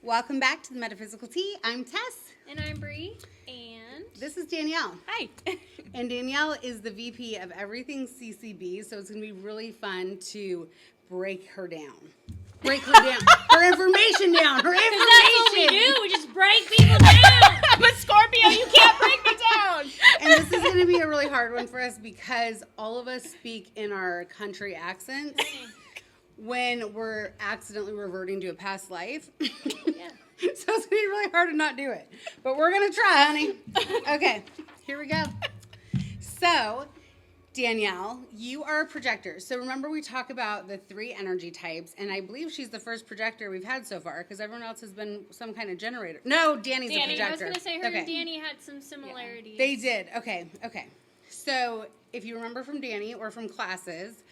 Welcome back to the Metaphysical Tea. I'm Tess. And I'm Bri. And this is Danielle. Hi. And Danielle is the VP of everything CCB, so it's going to be really fun to break her down. Break her down. Her information down. Her information. That's what we do. We just break people down. I'm a Scorpio. You can't break me down. And this is going to be a really hard one for us because all of us speak in our country accents when we're accidentally reverting to a past life. Yeah. So it's going to be really hard to not do it. But we're going to try, honey. Okay, here we go. So, Danielle, you are a projector. So remember we talk about the 3 energy types, and I believe she's the first projector we've had so far because everyone else has been some kind of generator. No, Dani's a projector. I was going to say her and Dani had some similarities. They did. Okay. So if you remember from Dani or from classes,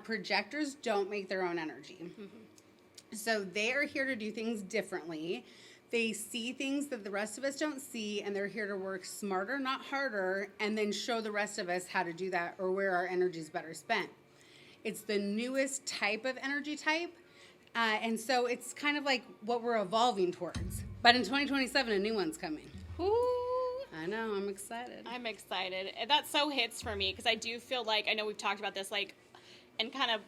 projectors don't make their own energy. Mm-hmm. So they are here to do things differently. They see things that the rest of us don't see, and they're here to work smarter, not harder, and then show the rest of us how to do that or where our energy is better spent. It's the newest type of energy type, and so it's kind of like what we're evolving towards. But in 2027, a new one's coming. Ooh. I know, I'm excited. I'm excited. That so hits for me because I do feel like, I know we've talked about this, like, and kind of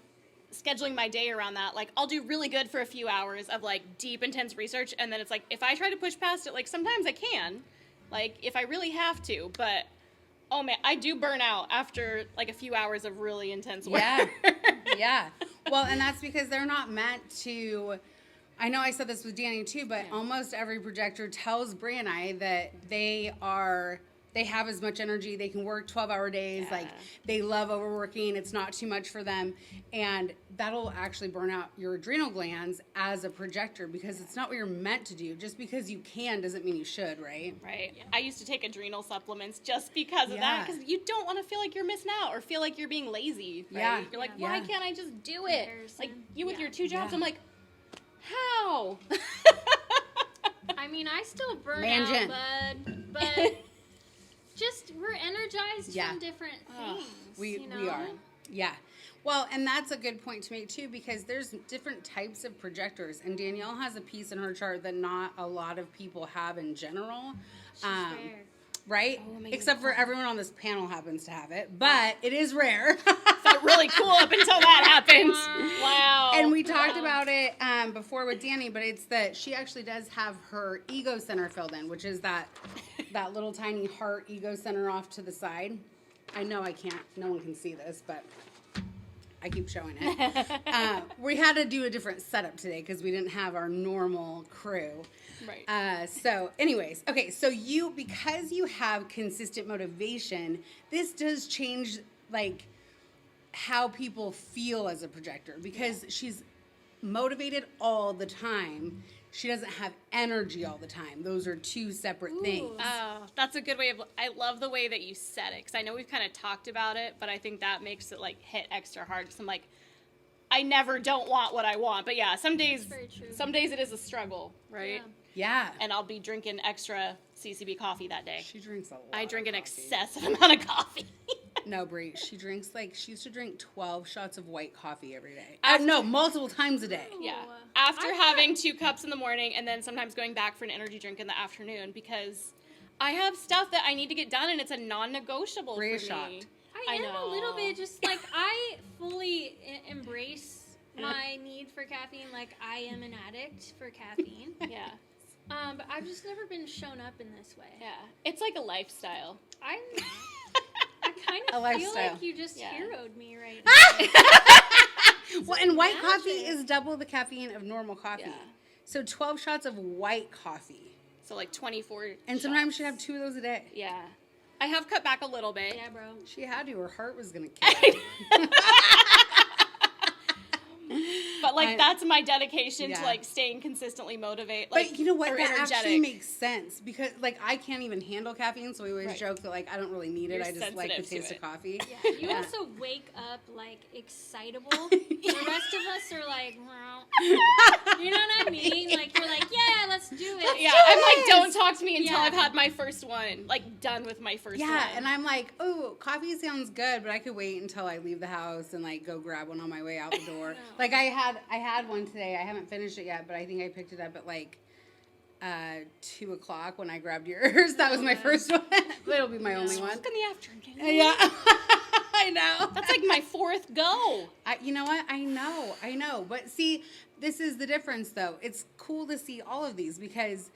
scheduling my day around that. Like, I'll do really good for a few hours of, like, deep, intense research, and then it's like, if I try to push past it, like, sometimes I can, like, if I really have to, but, oh, man, I do burn out after, like, a few hours of really intense work. Yeah. Well, and that's because they're not meant to... I know I said this with Dani too, but almost every projector tells Bri and I that they have as much energy, they can work 12-hour days, like they love overworking, it's not too much for them, and that'll actually burn out your adrenal glands as a projector because it's not what you're meant to do. Just because you can doesn't mean you should, right? Right. Yeah. I used to take adrenal supplements just because of that, because you don't want to feel like you're missing out or feel like you're being lazy, right? Yeah. You're like, why can't I just do it? Like, you with your 2 jobs, I'm like, how? I mean, I still burn Mansion. out, bud, but just we're energized from different things. We are. Yeah. Well, and that's a good point to make too, because there's different types of projectors, and Danielle has a piece in her chart that not a lot of people have in general. She's rare. Right? Except for everyone on this panel happens to have it, but it is rare. Felt really cool up until that happened. Wow. And we talked about it before with Dani, but it's that she actually does have her ego center filled in, which is that little tiny heart ego center off to the side. I know no one can see this, but I keep showing it. We had to do a different setup today because we didn't have our normal crew. Right. So anyways, okay, so because you have consistent motivation, this does change, like, how people feel as a projector because she's motivated all the time. She doesn't have energy all the time. Those are 2 separate things. Oh, that's a good way of, I love the way that you said it because I know we've kind of talked about it, but I think that makes it, like, hit extra hard because I'm like, I never don't want what I want. But yeah, some days it is a struggle, right? Yeah. And I'll be drinking extra CCB coffee that day. She drinks a lot. I drink an excessive amount of coffee. No, Bri, she used to drink 12 shots of white coffee every day. After, multiple times a day. Yeah. After having 2 cups in the morning and then sometimes going back for an energy drink in the afternoon because I have stuff that I need to get done and it's a non-negotiable Bri for is me. shocked. I am a little bit just like I fully embrace my need for caffeine. Like I am an addict for caffeine. Yeah. But I've just never been shown up in this way. Yeah. It's like a lifestyle. I kind of feel like you just heroed me right now. Well, and white coffee is double the caffeine of normal coffee. Yeah. So 12 shots of white coffee. So like 24 And sometimes she have 2 of those a day. Yeah. I have cut back a little bit. Yeah, bro. She had to. Her heart was going to kill her. But, like, that's my dedication to, like, staying consistently motivated. Like, but you know what? That energetic. actually makes sense because, like, I can't even handle caffeine, so we always joke that, like, I don't really need it. You're I just like the taste sensitive of coffee. Yeah, you also wake up, like, excitable. The rest of us are like, well, you know what I mean? Like, you're like, yeah, let's do it. Yeah, do I'm like, it. don't talk to me until Yeah. I've had my first one, like done with my first one. Yeah, and I'm like, oh, coffee sounds good, but I could wait until I leave the house and like go grab one on my way out the door. No. Like I had one today. I haven't finished it yet, but I think I picked it up at like 2:00 when I grabbed yours. That was my first one. It'll be my only one. in the afternoon. Yeah, I know. That's like my fourth go. You know what? I know. But see, this is the difference, though. It's cool to see all of these because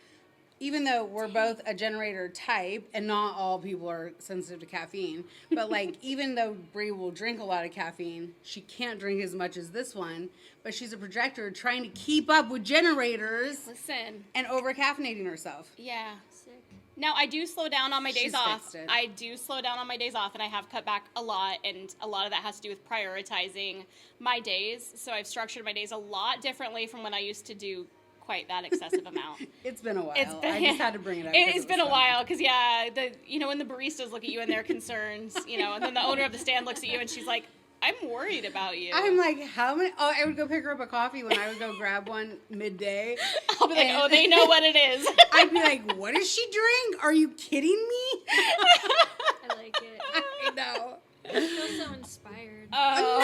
even though we're both a generator type, and not all people are sensitive to caffeine, but like even though Bri will drink a lot of caffeine, she can't drink as much as this one. But she's a projector trying to keep up with generators Listen. and over caffeinating herself. Yeah. Sick. Now, I do slow down on my days She's off. fixed it. I do slow down on my days off, and I have cut back a lot, and a lot of that has to do with prioritizing my days. So I've structured my days a lot differently from when I used to do quite that excessive amount. It's been a while. It's been, I just had to bring it up. It's been a while, because, yeah, when the baristas look at you and they're concerned, and then the owner of the stand looks at you and she's like, I'm worried about you. I'm like, how many? Oh, I would go pick her up a coffee when I would go grab one midday. I'll be like, and oh, they know what it is. I'd be like, what does she drink? Are you kidding me? I like it. I know. I feel so inspired. Oh.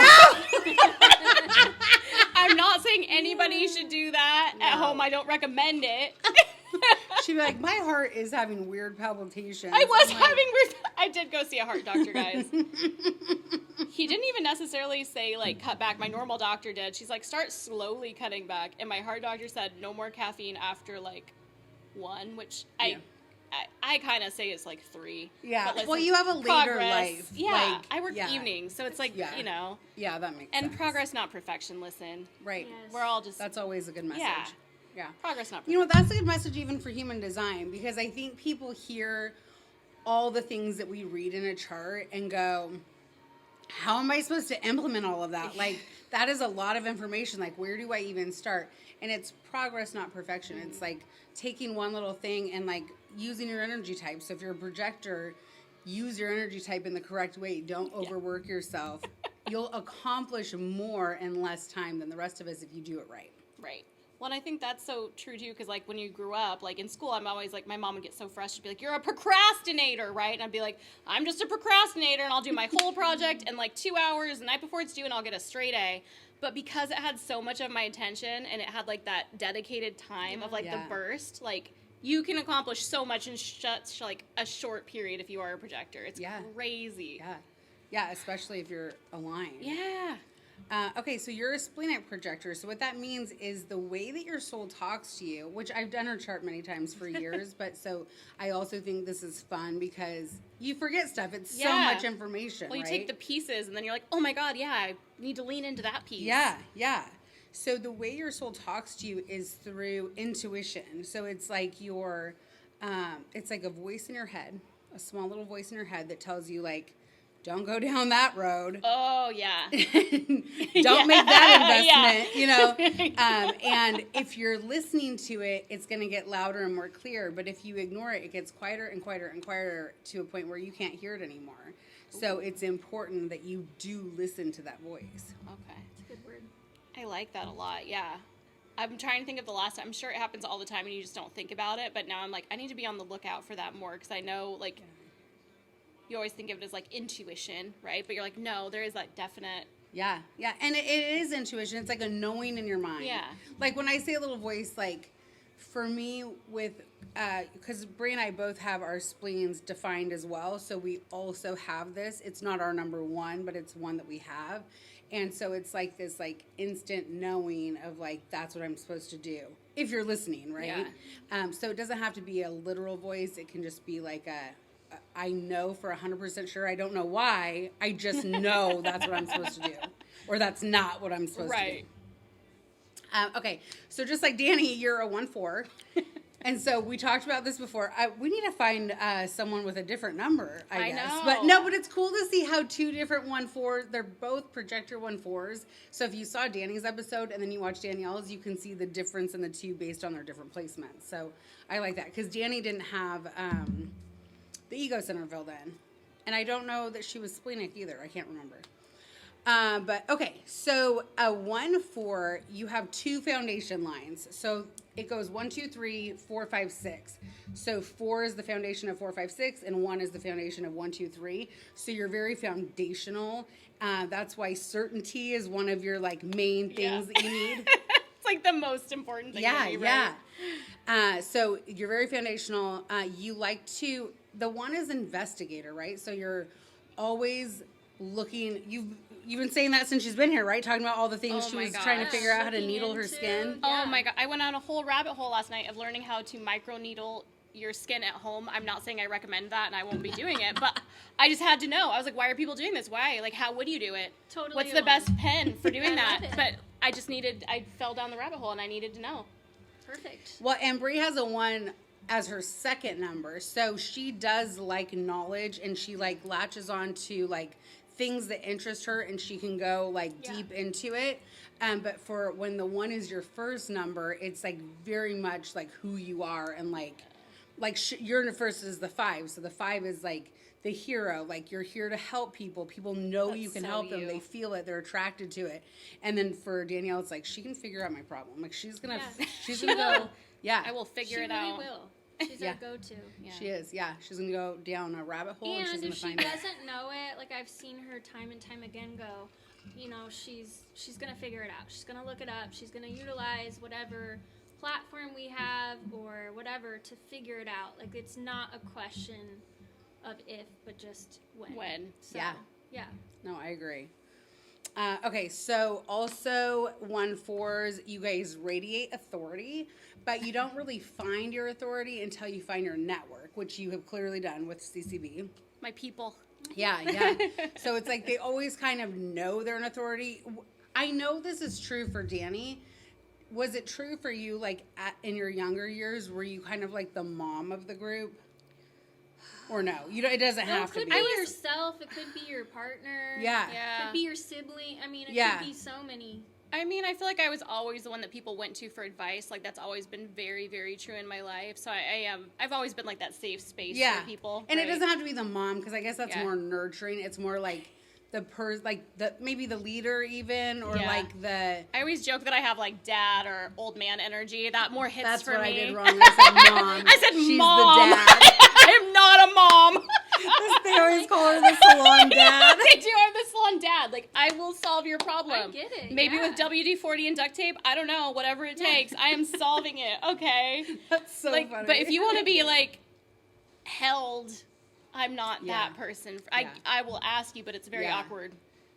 I'm not saying anybody should do that at No. home. I don't recommend it. She'd be like, my heart is having weird palpitations. I was I'm like, having weird. I did go see a heart doctor, guys. He didn't even necessarily say, like, cut back. My normal doctor did. She's like, start slowly cutting back. And my heart doctor said no more caffeine after, like, 1, which I kind of say it's like 3. Yeah. But listen, Well, you have a later progress. life. Yeah. Like, I work yeah. evenings, so it's like, Yeah. Yeah, that makes And sense. progress, not perfection. Listen. Right. Yes. We're all just. That's always a good message. Yeah. Yeah. Progress, not perfection. You know what? That's a good message even for human design because I think people hear all the things that we read in a chart and go, how am I supposed to implement all of that? Like, that is a lot of information. Like, where do I even start? And it's progress, not perfection. It's like taking one little thing and like using your energy type. So if you're a projector, use your energy type in the correct way. Don't overwork yourself. You'll accomplish more in less time than the rest of us if you do it right. Right. Well, and I think that's so true, too, because, like, when you grew up, like, in school, I'm always, like, my mom would get so frustrated, she'd be like, you're a procrastinator, right? And I'd be like, I'm just a procrastinator, and I'll do my whole project in, like, 2 hours, the night before it's due, and I'll get a straight A. But because it had so much of my attention, and it had, like, that dedicated time of, like, Yeah. the burst, like, you can accomplish so much in such, like, a short period if you are a projector. It's crazy. Yeah. Yeah, especially if you're aligned. Yeah. Okay, so you're a splenic projector. So what that means is the way that your soul talks to you, which I've done her chart many times for years, but so I also think this is fun because you forget stuff. It's so much information, Well, you right? take the pieces, and then you're like, oh, my God, yeah, I need to lean into that piece. Yeah. So the way your soul talks to you is through intuition. So it's like it's like a voice in your head, a small little voice in your head that tells you like, don't go down that road. Oh, yeah. Don't make that investment, and if you're listening to it, it's going to get louder and more clear. But if you ignore it, it gets quieter and quieter and quieter to a point where you can't hear it anymore. So it's important that you do listen to that voice. Okay. It's a good word. I like that a lot, yeah. I'm trying to think of the last time. I'm sure it happens all the time and you just don't think about it. But now I'm like, I need to be on the lookout for that more because I know, like, you always think of it as, like, intuition, right? But you're like, no, there is that definite... Yeah. And it is intuition. It's like a knowing in your mind. Yeah. Like when I say a little voice, like for me with, because Bri and I both have our spleens defined as well. So we also have this. It's not our number one, but it's one that we have. And so it's like this like instant knowing of like, that's what I'm supposed to do. If you're listening, right? Yeah. So it doesn't have to be a literal voice. It can just be like I know for 100% sure. I don't know why. I just know that's what I'm supposed to do. Or that's not what I'm supposed to do. Okay. So just like Dani, you're a 1-4. And so we talked about this before. We need to find someone with a different number, I guess. know. But it's cool to see how 2 different 1-4s, they're both projector 1-4s. So if you saw Dani's episode and then you watch Danielle's, you can see the difference in the 2 based on their different placements. So I like that. Because Dani didn't have... the ego center filled in. And I don't know that she was splenic either. I can't remember. But okay, so a 1-4, you have 2 foundation lines. So it goes 1, 2, 3, 4, 5, 6. So 4 is the foundation of 4, 5, 6, and 1 is the foundation of 1, 2, 3. So you're very foundational. That's why certainty is one of your like main things that you need. It's like the most important thing to me, right? So you're very foundational. You like to, the 1 is investigator, right? So you're always looking, you've been saying that since she's been here, right? Talking about all the things she was trying to figure out how to needle her skin. Oh my God. I went on a whole rabbit hole last night of learning how to micro needle your skin at home. I'm not saying I recommend that and I won't be doing it, but I just had to know. I was like, why are people doing this? Why? Like, how would you do it? Totally. What's the best pen for doing that? love it. But I fell down the rabbit hole and I needed to know. Perfect. Well, and Bri has a 1 as her second number. So she does like knowledge, and she like latches on to like things that interest her, and she can go like deep into it. But for when the 1 is your first number, it's like very much like who you are, and like your first is the 5. So the 5 is like the hero. Like, you're here to help people. People know That's you can so help them. you. They feel it. They're attracted to it. And then for Danielle, it's like she can figure out my problem. Like, she's gonna go. Yeah, I will figure She it really out. will. She's our go-to. Yeah. She is. Yeah, she's gonna go down a rabbit hole, and she's And gonna if she find it. doesn't know it, like I've seen her time and time again go, you know, she's gonna figure it out. She's gonna look it up. She's gonna utilize whatever platform we have or whatever to figure it out. Like, it's not a question of if, but just when. When. So, yeah. No, I agree. Okay, so also 1/4s, you guys radiate authority, but you don't really find your authority until you find your network, which you have clearly done with CCB. My people. Yeah. So it's like they always kind of know they're an authority. I know this is true for Dani. Was it true for you, like, in your younger years? Were you kind of like the mom of the group? Or no? It doesn't have to It be. could be yourself. It could be your partner. Yeah. It could be your sibling. I mean, it could be so many. I mean, I feel like I was always the one that people went to for advice. Like, that's always been very, very true in my life. So I've always been like that safe space for people. And right? it doesn't have to be the mom, because I guess that's more nurturing. It's more like maybe the leader even, or like the. I always joke that I have like dad or old man energy. That more hits That's for what me. I did wrong. I said mom. I said She's mom. the dad. I am not a mom. They always call her the salon dad. They do. I'm the salon dad. Like, I will solve your problem. I get it. Maybe with WD-40 and duct tape. I don't know. Whatever it takes. I am solving it. Okay. That's so like, funny. but if you want to be like held, I'm not that person. I will ask you, but it's very awkward.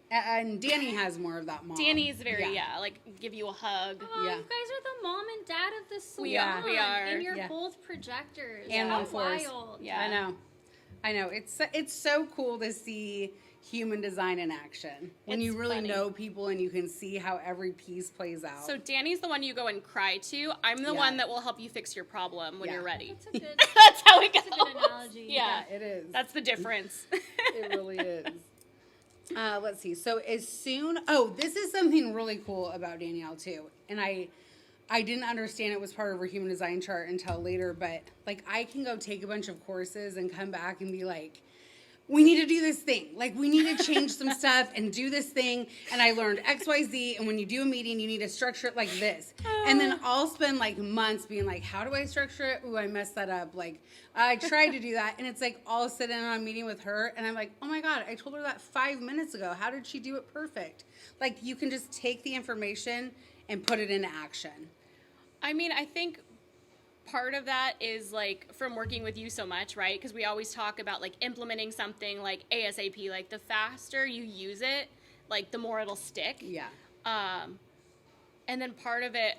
And Dani has more of that mom. Dani's very like give you a hug. Oh, you guys are the mom and dad of the salon. We are. And you're both projectors. And How 1/4s. wild. Yeah. I know. It's so cool to see human design in action. When you really know people and you can see how every piece plays out. So Dani's the one you go and cry to. I'm the one that will help you fix your problem when you're ready. That's a good, That's how it goes. that's a good analogy. Yeah, it is. That's the difference. It really is. Let's see. So this is something really cool about Danielle too. And I didn't understand it was part of her human design chart until later, but like, I can go take a bunch of courses and come back and be like, we need to do this thing. Like, we need to change some stuff and do this thing. And I learned XYZ. And when you do a meeting, you need to structure it like this. And then I'll spend like months being like, how do I structure it? Ooh, I messed that up. Like, I tried to do that. And it's like, I'll sit in on a meeting with her. And I'm like, oh my God, I told her that 5 minutes ago. How did she do it perfect? Like, you can just take the information and put it into action. I mean, I think part of that is like from working with you so much, right? Because we always talk about like implementing something like ASAP. Like, the faster you use it, like the more it'll stick. Yeah. And then part of it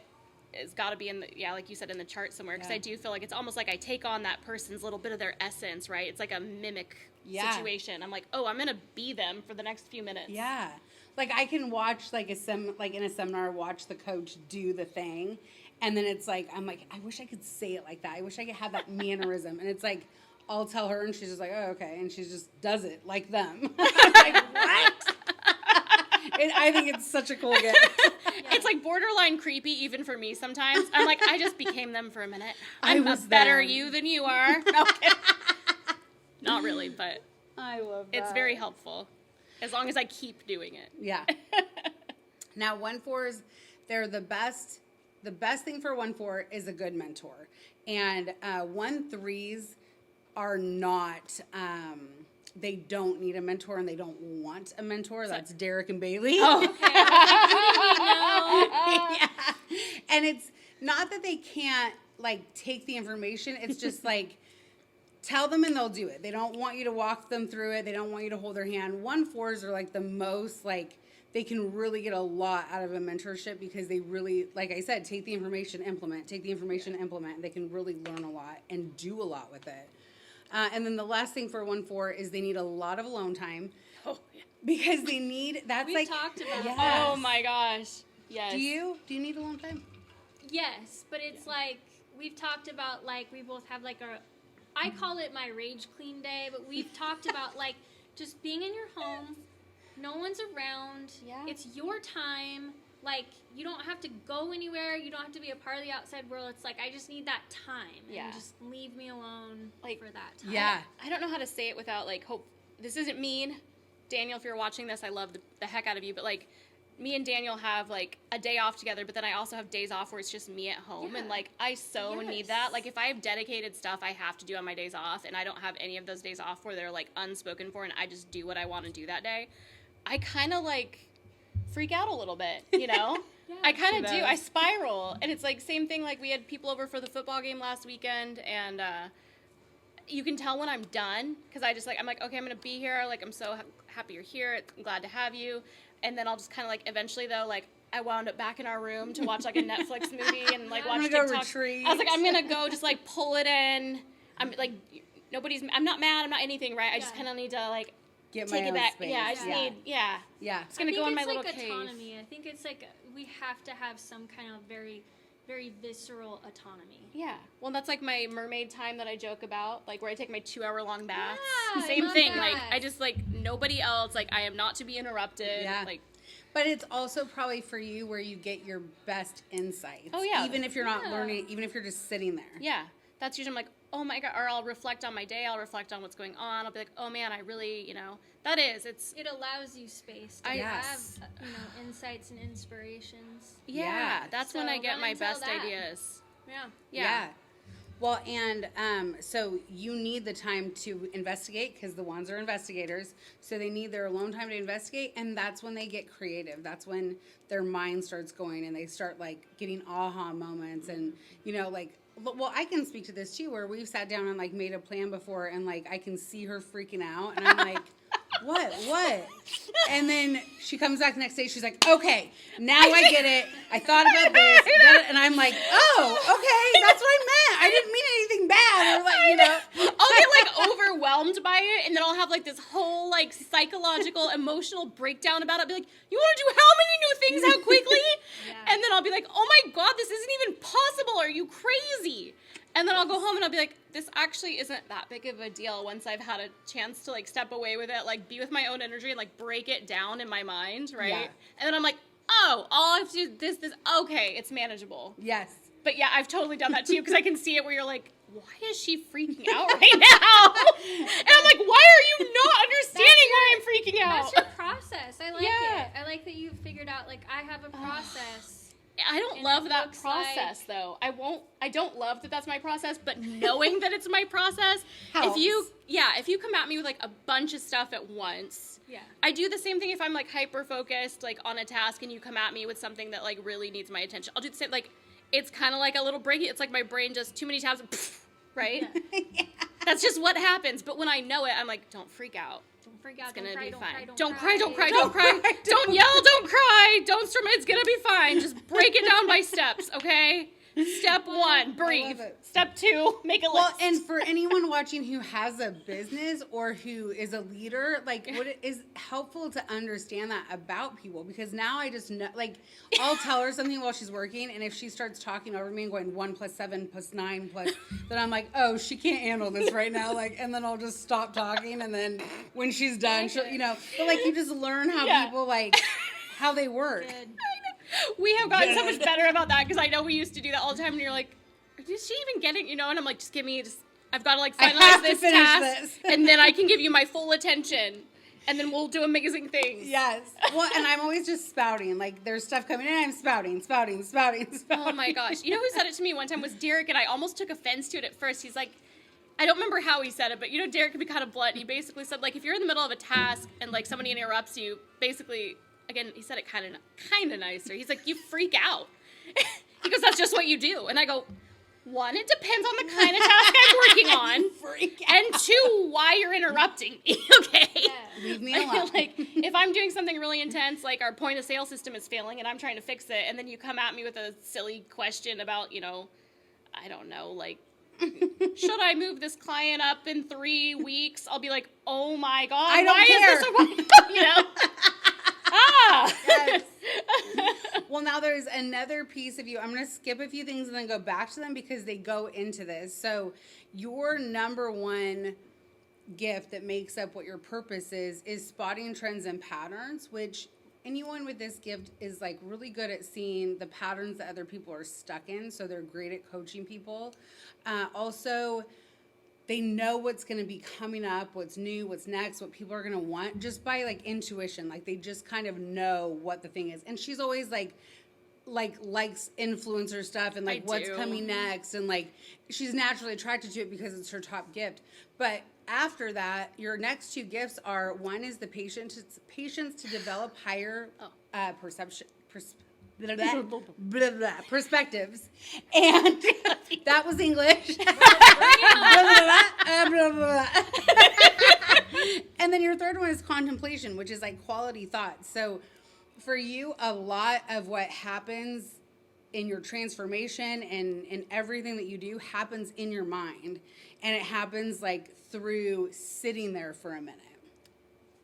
has got to be in the, like you said, in the chart somewhere. Because I do feel like it's almost like I take on that person's little bit of their essence, right? It's like a mimic situation. I'm like, oh, I'm gonna be them for the next few minutes. Yeah. Like, I can watch in a seminar, watch the coach do the thing. And then it's like, I'm like, I wish I could say it like that. I wish I could have that mannerism. And it's like, I'll tell her, and she's just like, oh, okay. And she just does it like them. I'm like, what? I think it's such a cool gift. It's like borderline creepy even for me sometimes. I'm like, I just became them for a minute. I I'm a was better them. you than you are. No, not really, but I love that. it's very helpful. As long as I keep doing it. Yeah. Now, 1/4s, they're the best the best thing for 1/4 is a good mentor. And 1/3s are not, they don't need a mentor and they don't want a mentor. That's Derek and Bailey. Okay. Yeah. And it's not that they can't, like, take the information. It's just, like, tell them and they'll do it. They don't want you to walk them through it. They don't want you to hold their hand. 1/4s are, like, the most, like, they can really get a lot out of a mentorship because they really, like I said, take the information, implement. Take the information, implement. They can really learn a lot and do a lot with it. And then the last thing for 1/4 is they need a lot of alone time. Oh, yeah. Because they need, that's We've like. talked about yes. that. Oh my gosh. Yes. Do you need alone time? Yes, but it's like we've talked about, like, we both have like I call it my rage clean day, but we've talked about like just being in your home, no one's around, it's your time, like you don't have to go anywhere, you don't have to be a part of the outside world. It's like I just need that time, and just leave me alone for that time. Yeah. I don't know how to say it without, like, hope. This isn't mean. Daniel, if you're watching this, I love the heck out of you, but, like, me and Daniel have, like, a day off together, but then I also have days off where it's just me at home, and, like, I need that. Like, if I have dedicated stuff I have to do on my days off, and I don't have any of those days off where they're, like, unspoken for, and I just do what I want to do that day, I kind of, like, freak out a little bit, you know? I kind of do. I spiral, and it's, like, same thing, like, we had people over for the football game last weekend, and, you can tell when I'm done, because I'm like, okay, I'm going to be here, like, I'm so happy you're here, I'm glad to have you. And then I'll just kind of, like, eventually, though, like, I wound up back in our room to watch, like, a Netflix movie and, like, watch TikTok. Retreat. I was like, I'm going to go just, like, pull it in. I'm, like, I'm not mad. I'm not anything, right? I just kind of need to, like, get take my it own back. space. Yeah, I just need, Yeah. It's going to go in my little like cave. Autonomy. I think it's, like, we have to have some kind of very, very visceral autonomy. Yeah. Well, that's, like, my mermaid time that I joke about, like, where I take my 2-hour-long baths. Yeah, Same I love thing. that. Like, I just, like, nobody else. Like, I am not to be interrupted. Yeah. Like, But it's also probably for you where you get your best insights. Oh, yeah. Even if you're not learning, even if you're just sitting there. yeah. That's usually, I'm like, oh my God. Or I'll reflect on my day. I'll reflect on what's going on. I'll be like, oh man, I really, it allows you space to Yes. have, insights and inspirations. Yeah. That's when I So get run my and tell best that. ideas. Yeah. Well, and so you need the time to investigate because the ones are investigators. So they need their alone time to investigate. And that's when they get creative. That's when their mind starts going and they start, like, getting aha moments. And, like, well, I can speak to this too, where we've sat down and, like, made a plan before and, like, I can see her freaking out. And I'm like, what? And then she comes back the next day. She's like, okay, now I get it. I thought about this. And I'm like, oh, okay, that's what I meant. I didn't mean anything bad. Or, like, I'll get, like, overwhelmed by it, and then I'll have, like, this whole, like, psychological, emotional breakdown about it. I'll be like, you want to do how many new things how quickly? And then I'll be like, oh my God, this isn't even possible. Are you crazy? And then I'll go home and I'll be like, this actually isn't that big of a deal once I've had a chance to, like, step away with it, like, be with my own energy and, like, break it down in my mind, right? Yeah. And then I'm like, oh, all I have to do this, okay, it's manageable. yes. But yeah, I've totally done that too, because I can see it where you're like, why is she freaking out right now? And I'm like, why are you not understanding why I'm freaking out? That's your process. I like Yeah. it. I like that you've figured out, like, I have a process. I don't And love it that looks process, though. I don't love that that's my process, but knowing that it's my process, Helps. if you come at me with, like, a bunch of stuff at once, Yeah. I do the same thing if I'm, like, hyper-focused, like, on a task, and you come at me with something that, like, really needs my attention. I'll do the same, like, it's kind of like a little break. It's like my brain just too many tabs, right? Yeah. That's just what happens. But when I know it, I'm like, don't freak out. Don't freak out. It's gonna Don't cry, be don't fine. cry, don't Don't cry. cry. Don't yell. Don't cry. Don't storm. It's gonna be fine. Just break it down by steps, okay? Step 1, breathe. love it. Step 2, make a Well, list. and for anyone watching who has a business or who is a leader, like, what it is helpful to understand that about people, because now I just know, like, I'll tell her something while she's working, and if she starts talking over me and going 1 + 7 + 9 +, then I'm like, oh, she can't handle this right now, like, and then I'll just stop talking, and then when she's done, she'll, but, like, you just learn how people, like, how they work. Good. We have gotten so much better about that, because I know we used to do that all the time, and you're like, is she even getting, and I'm like, I've got to, like, I finalize have to this finish task, this. and then I can give you my full attention. and then we'll do amazing things. Yes. Well, and I'm always just spouting. Like, there's stuff coming in, I'm spouting. Oh my gosh. You know who said it to me one time was Derek, and I almost took offense to it at first. He's like, I don't remember how he said it, but you know, Derek can be kind of blunt. He basically said, like, if you're in the middle of a task and, like, somebody interrupts you, basically, again, he said it kind of nicer. He's like, you freak out. He goes, that's just what you do. And I go, one, it depends on the kind of task I'm working on. Freak out. And two, why you're interrupting me, okay? Yeah. Leave me alone. Like, if I'm doing something really intense, like our point of sale system is failing and I'm trying to fix it, and then you come at me with a silly question about, you know, I don't know, like, should I move this client up in 3 weeks? I'll be like, oh my God, I don't care. Is this you know? Yes. Well, now there's another piece of you. I'm going to skip a few things and then go back to them because they go into this. So your number one gift that makes up what your purpose is spotting trends and patterns, which anyone with this gift is like really good at seeing the patterns that other people are stuck in. So they're great at coaching people. Also, they know what's going to be coming up, what's new, what's next, what people are going to want just by like intuition. Like they just kind of know what the thing is. And she's always like likes influencer stuff and like what's coming next. And like she's naturally attracted to it because it's her top gift. But after that, your next two gifts are, one is the patience to develop higher perspectives. And that was English. And then your third one is contemplation, which is like quality thoughts. So for you, a lot of what happens in your transformation and in everything that you do happens in your mind. And it happens like through sitting there for a minute.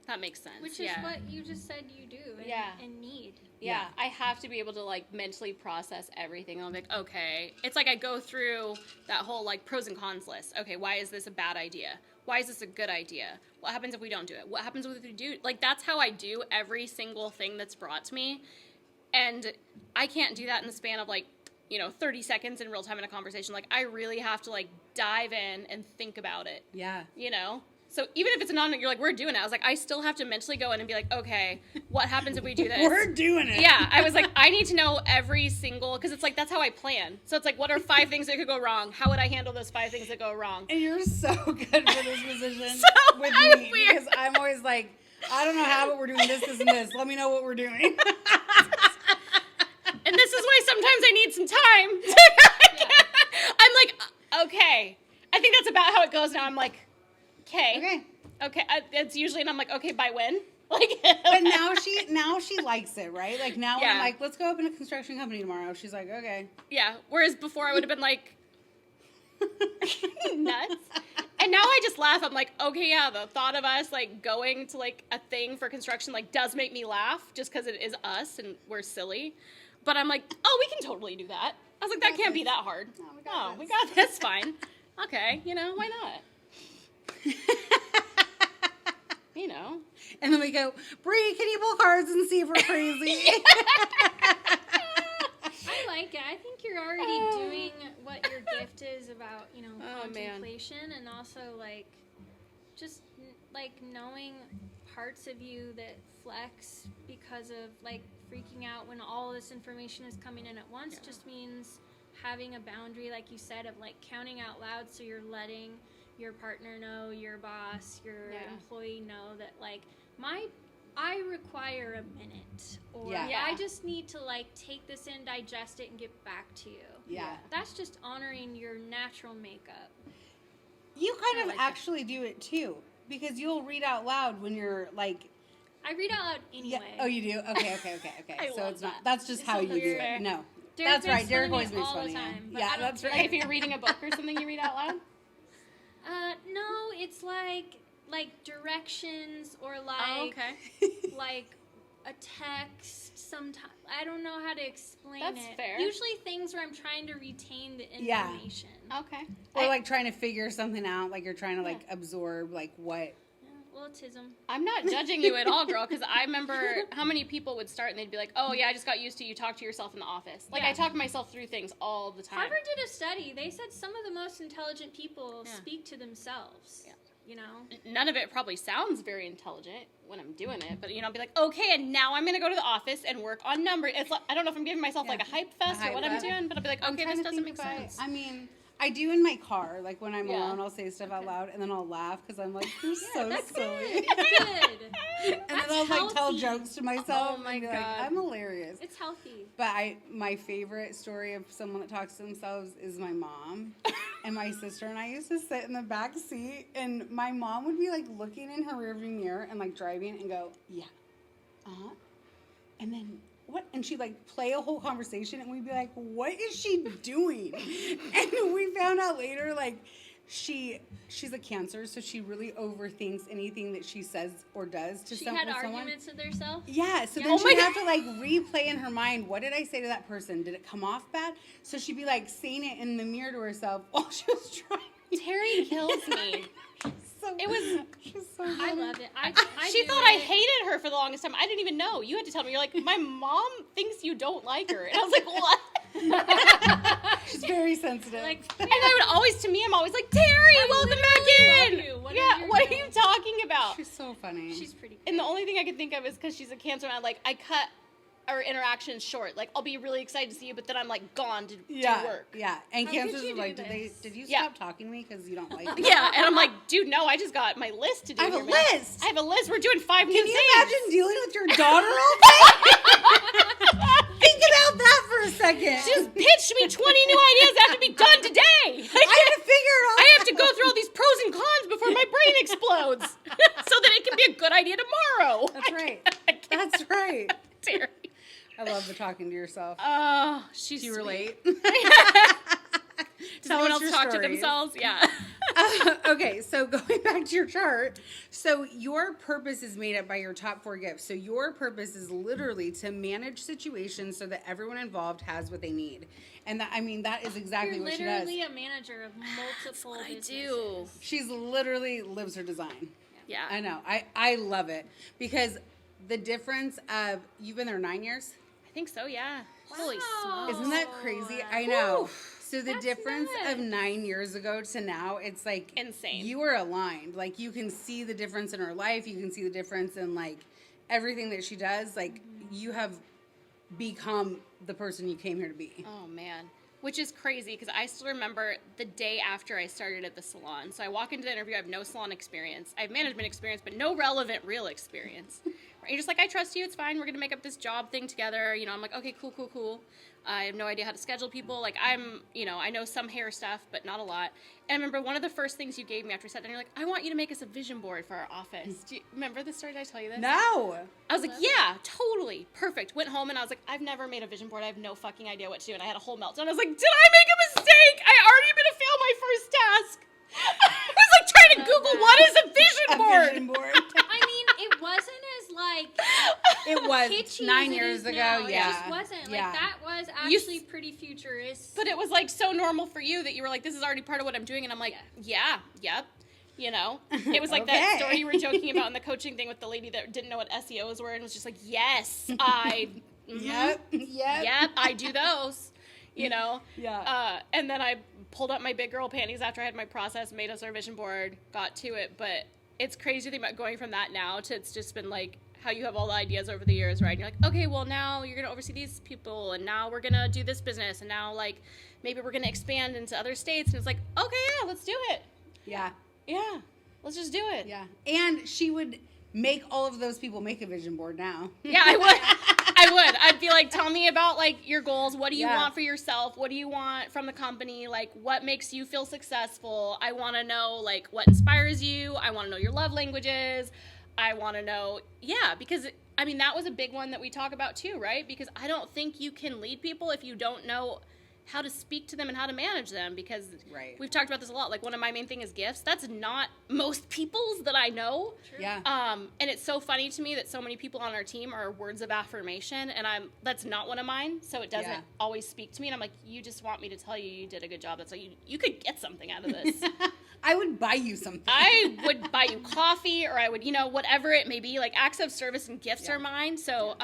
That makes sense. Which is what you just said you do and need. Yeah, I have to be able to, like, mentally process everything. I'm like, okay. It's like I go through that whole, like, pros and cons list. Okay, why is this a bad idea? Why is this a good idea? What happens if we don't do it? What happens if we do? Like, that's how I do every single thing that's brought to me. And I can't do that in the span of, like, 30 seconds in real time in a conversation. Like, I really have to, like, dive in and think about it. Yeah. So even if it's a you're like, we're doing it. I was like, I still have to mentally go in and be like, okay, what happens if we do this? We're doing it. Yeah. I was like, I need to know every single, because it's like, that's how I plan. So it's like, what are 5 things that could go wrong? How would I handle those 5 things that go wrong? And you're so good for this position with I'm me. weird. Because I'm always like, I don't know how, but we're doing this, and this. Let me know what we're doing. And this is why sometimes I need some time. I'm like, okay. I think that's about how it goes now. I'm like, okay. It's usually, and I'm like, okay, by when? Like, but now she likes it, right? Like now when I'm like, let's go open a construction company tomorrow. She's like, okay. Yeah. Whereas before I would have been like, nuts. And now I just laugh. I'm like, okay, yeah, the thought of us like going to like a thing for construction like does make me laugh just because it is us and we're silly. But I'm like, oh, we can totally do that. I was like, that can't be that hard. No, we got this fine. Okay, why not? And then we go, Bri, can you pull cards and see if we're crazy? I like it. I think you're already doing what your gift is about, contemplation and also like just like knowing parts of you that flex because of like freaking out when all this information is coming in at once just means having a boundary, like you said, of like counting out loud so you're letting your partner know, your boss, your employee know that like I require a minute or I just need to like take this in, digest it, and get back to you. Yeah. That's just honoring your natural makeup. You kind of actually do it too, because you'll read out loud when you're like. I read out loud anyway. Yeah. Oh, you do? Okay. So it's not. That's just how you do it. No. Derek that's right. Derek always makes makes fun of time, Yeah, that's right. Like if you're reading a book or something, you read out loud? No, it's like directions or like like a text. Sometimes I don't know how to explain it. That's fair. Usually things where I'm trying to retain the information. Yeah. Okay. Or like trying to figure something out, like you're trying to like absorb like what. Autism. I'm not judging you at all, girl, because I remember how many people would start and they'd be like, oh, yeah, I just got used to you talk to yourself in the office. Like, I talk myself through things all the time. Harvard did a study. They said some of the most intelligent people speak to themselves. you know? None of it probably sounds very intelligent when I'm doing it, but, I'll be like, okay, and now I'm going to go to the office and work on numbers. It's like, I don't know if I'm giving myself, like, a hype fest or what I'm doing, but I'll be like, okay, this doesn't make sense. I mean, I do in my car, like, when I'm Yeah. alone, I'll say stuff out loud, and then I'll laugh, because I'm like, you're so That's silly. good. It's good. And then I'll, like, tell healthy. jokes to myself, Oh my and be like, God. I'm hilarious. It's healthy. But my favorite story of someone that talks to themselves is my mom. And my sister and I used to sit in the back seat, and my mom would be, like, looking in her rearview mirror and, like, driving and go, yeah, and then what? And she'd, like, play a whole conversation, and we'd be like, what is she doing? And we found out later, like, she's a Cancer, so she really overthinks anything that she says or does to She someone. had arguments with herself? Yeah, so Yeah. then Oh she'd have to, like, replay in her mind, what did I say to that person? Did it come off bad? So she'd be, like, saying it in the mirror to herself while she was trying. Terry kills me. So, It was- she's so I good. love it. She do thought I it. hated her for the longest time. I didn't even know. You had to tell me. You're like, my mom thinks you don't like her. And I was like, what? She's very sensitive. Like, And I would always, to me, I'm always like, Terry, welcome back in. love you. What Yeah, are what are you you talking about? She's so funny. She's pretty good. And the only thing I could think of is because she's a Cancer, and I cut our interactions short. Like, I'll be really excited to see you, but then I'm like gone to do work. Yeah, and How could Cancers you are like, do this? did you Yeah. stop talking to me because you don't like me? Yeah, and I'm like, dude, no, I just got my list to do. I have a here, man. list. I have a list. We're doing 5 new Can things. you imagine dealing with your daughter all day? Think about that for a second. She just pitched me 20 new ideas that have to be done today. I had to figure it out. I have to go through all these pros and cons before my brain explodes so that it can be a good idea tomorrow. That's right. I can't. That's right. Terry. I love the talking to yourself. Oh, she's Do you sweet. relate? Does Tell anyone us else your talk to stories. themselves? Yeah. Okay, so going back to your chart, so your purpose is made up by your top 4 gifts. So your purpose is literally to manage situations so that everyone involved has what they need. And that, I mean, that is exactly You're what she does. literally a manager of multiple I businesses. do. She's literally lives her design. Yeah. I know. I love it because the difference of, you've been there 9 years? I think so, yeah. Holy Wow. smokes. Isn't that crazy? I know. So the That's difference nuts. of 9 years ago to now, it's like Insane. You are aligned. Like, you can see the difference in her life. You can see the difference in, like, everything that she does. Like, you have become the person you came here to be. Oh, man. Which is crazy because I still remember the day after I started at the salon. So I walk into the interview, I have no salon experience. I have management experience, but no relevant real experience. Right? You're just like, I trust you, it's fine. We're going to make up this job thing together. I'm like, okay, cool. I have no idea how to schedule people. Like, I know some hair stuff, but not a lot. And I remember one of the first things you gave me after I sat down, you're like, I want you to make us a vision board for our office. Do you remember this story? Did I tell you this? No. I was like, yeah, totally. Perfect. Went home and I was like, I've never made a vision board. I have no fucking idea what to do. And I had a whole meltdown. I was like, did I make a mistake? I already going to fail my first task. I was like trying to Google what is a vision board. Vision board. I mean, it wasn't as like It was kitschy 9 as it years is ago. now. Yeah. It just wasn't. Yeah. Like, that was You actually pretty futuristic. But it was like so normal for you that you were like, this is already part of what I'm doing. And I'm like, yeah, yep. It was like that Okay. story you were joking about in the coaching thing with the lady that didn't know what SEOs were and was just like, yes, I, Yep. yep, I do those, Yeah. And then I pulled up my big girl panties after I had my process, made us our vision board, got to it. But it's crazy to think about going from that now to it's just been like how you have all the ideas over the years, right? And you're like, okay, well, now you're going to oversee these people, and now we're going to do this business, and now, like, maybe we're going to expand into other states. And it's like, okay, yeah, let's do it. Yeah. Yeah, let's just do it. Yeah. And she would make all of those people make a vision board now. Yeah, I would. I'd be like, tell me about, like, your goals. What do you Yeah. want for yourself? What do you want from the company? Like, what makes you feel successful? I want to know, like, what inspires you. I want to know your love languages. I want to know, because, I mean, that was a big one that we talk about too, right? Because I don't think you can lead people if you don't know how to speak to them and how to manage them, because Right. we've talked about this a lot. Like, one of my main thing is gifts. That's not most people's that I know. True. Yeah. And it's so funny to me that so many people on our team are words of affirmation, and that's not one of mine, so it doesn't Yeah. always speak to me. And I'm like, you just want me to tell you did a good job. That's like, you could get something out of this. I would buy you something. I would buy you coffee, or I would, whatever it may be. Like, acts of service and gifts Yeah. are mine. So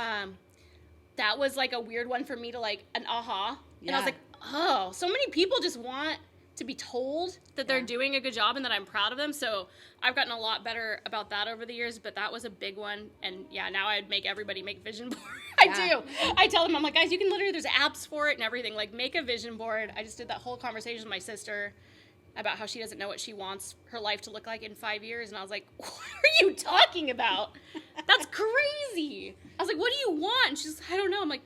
that was like a weird one for me to like an aha. And I was Yeah. like, oh, so many people just want to be told that they're doing a good job and that I'm proud of them. So I've gotten a lot better about that over the years, but that was a big one. And yeah, now I'd make everybody make vision board. I do. I tell them, I'm like, guys, you can literally, there's apps for it and everything. Like, make a vision board. I just did that whole conversation with my sister about how she doesn't know what she wants her life to look like in 5 years. And I was like, what are you talking about? That's crazy. I was like, what do you want? And she's, I don't know. I'm like,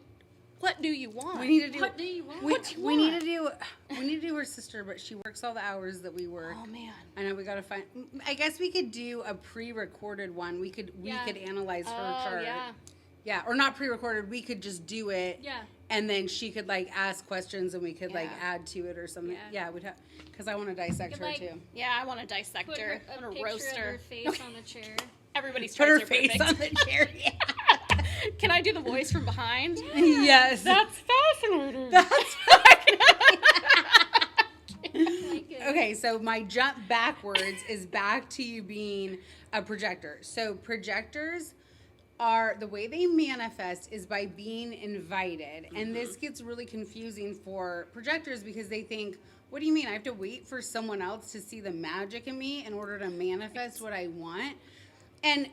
what do you want? We need to do. What do you want? We need to do. We need to do her sister, but she works all the hours that we work. Oh man. I know we gotta find. I guess we could do a pre-recorded one. We could analyze her chart. Yeah, or not pre-recorded. We could just do it. Yeah. And then she could like ask questions, and we could like add to it or something. Yeah, we'd have. Because I want to dissect her too. Yeah, I want to dissect Put her. I a want to picture roast of her. her face on the chair. Everybody's Put her charts are face perfect. on the chair. Yeah. Can I do the voice from behind? Yes. That's fascinating. That's Like it. Okay, so my jump backwards is back to you being a projector. So projectors are, the way they manifest is by being invited. And this gets really confusing for projectors because they think, what do you mean? I have to wait for someone else to see the magic in me in order to manifest what I want? And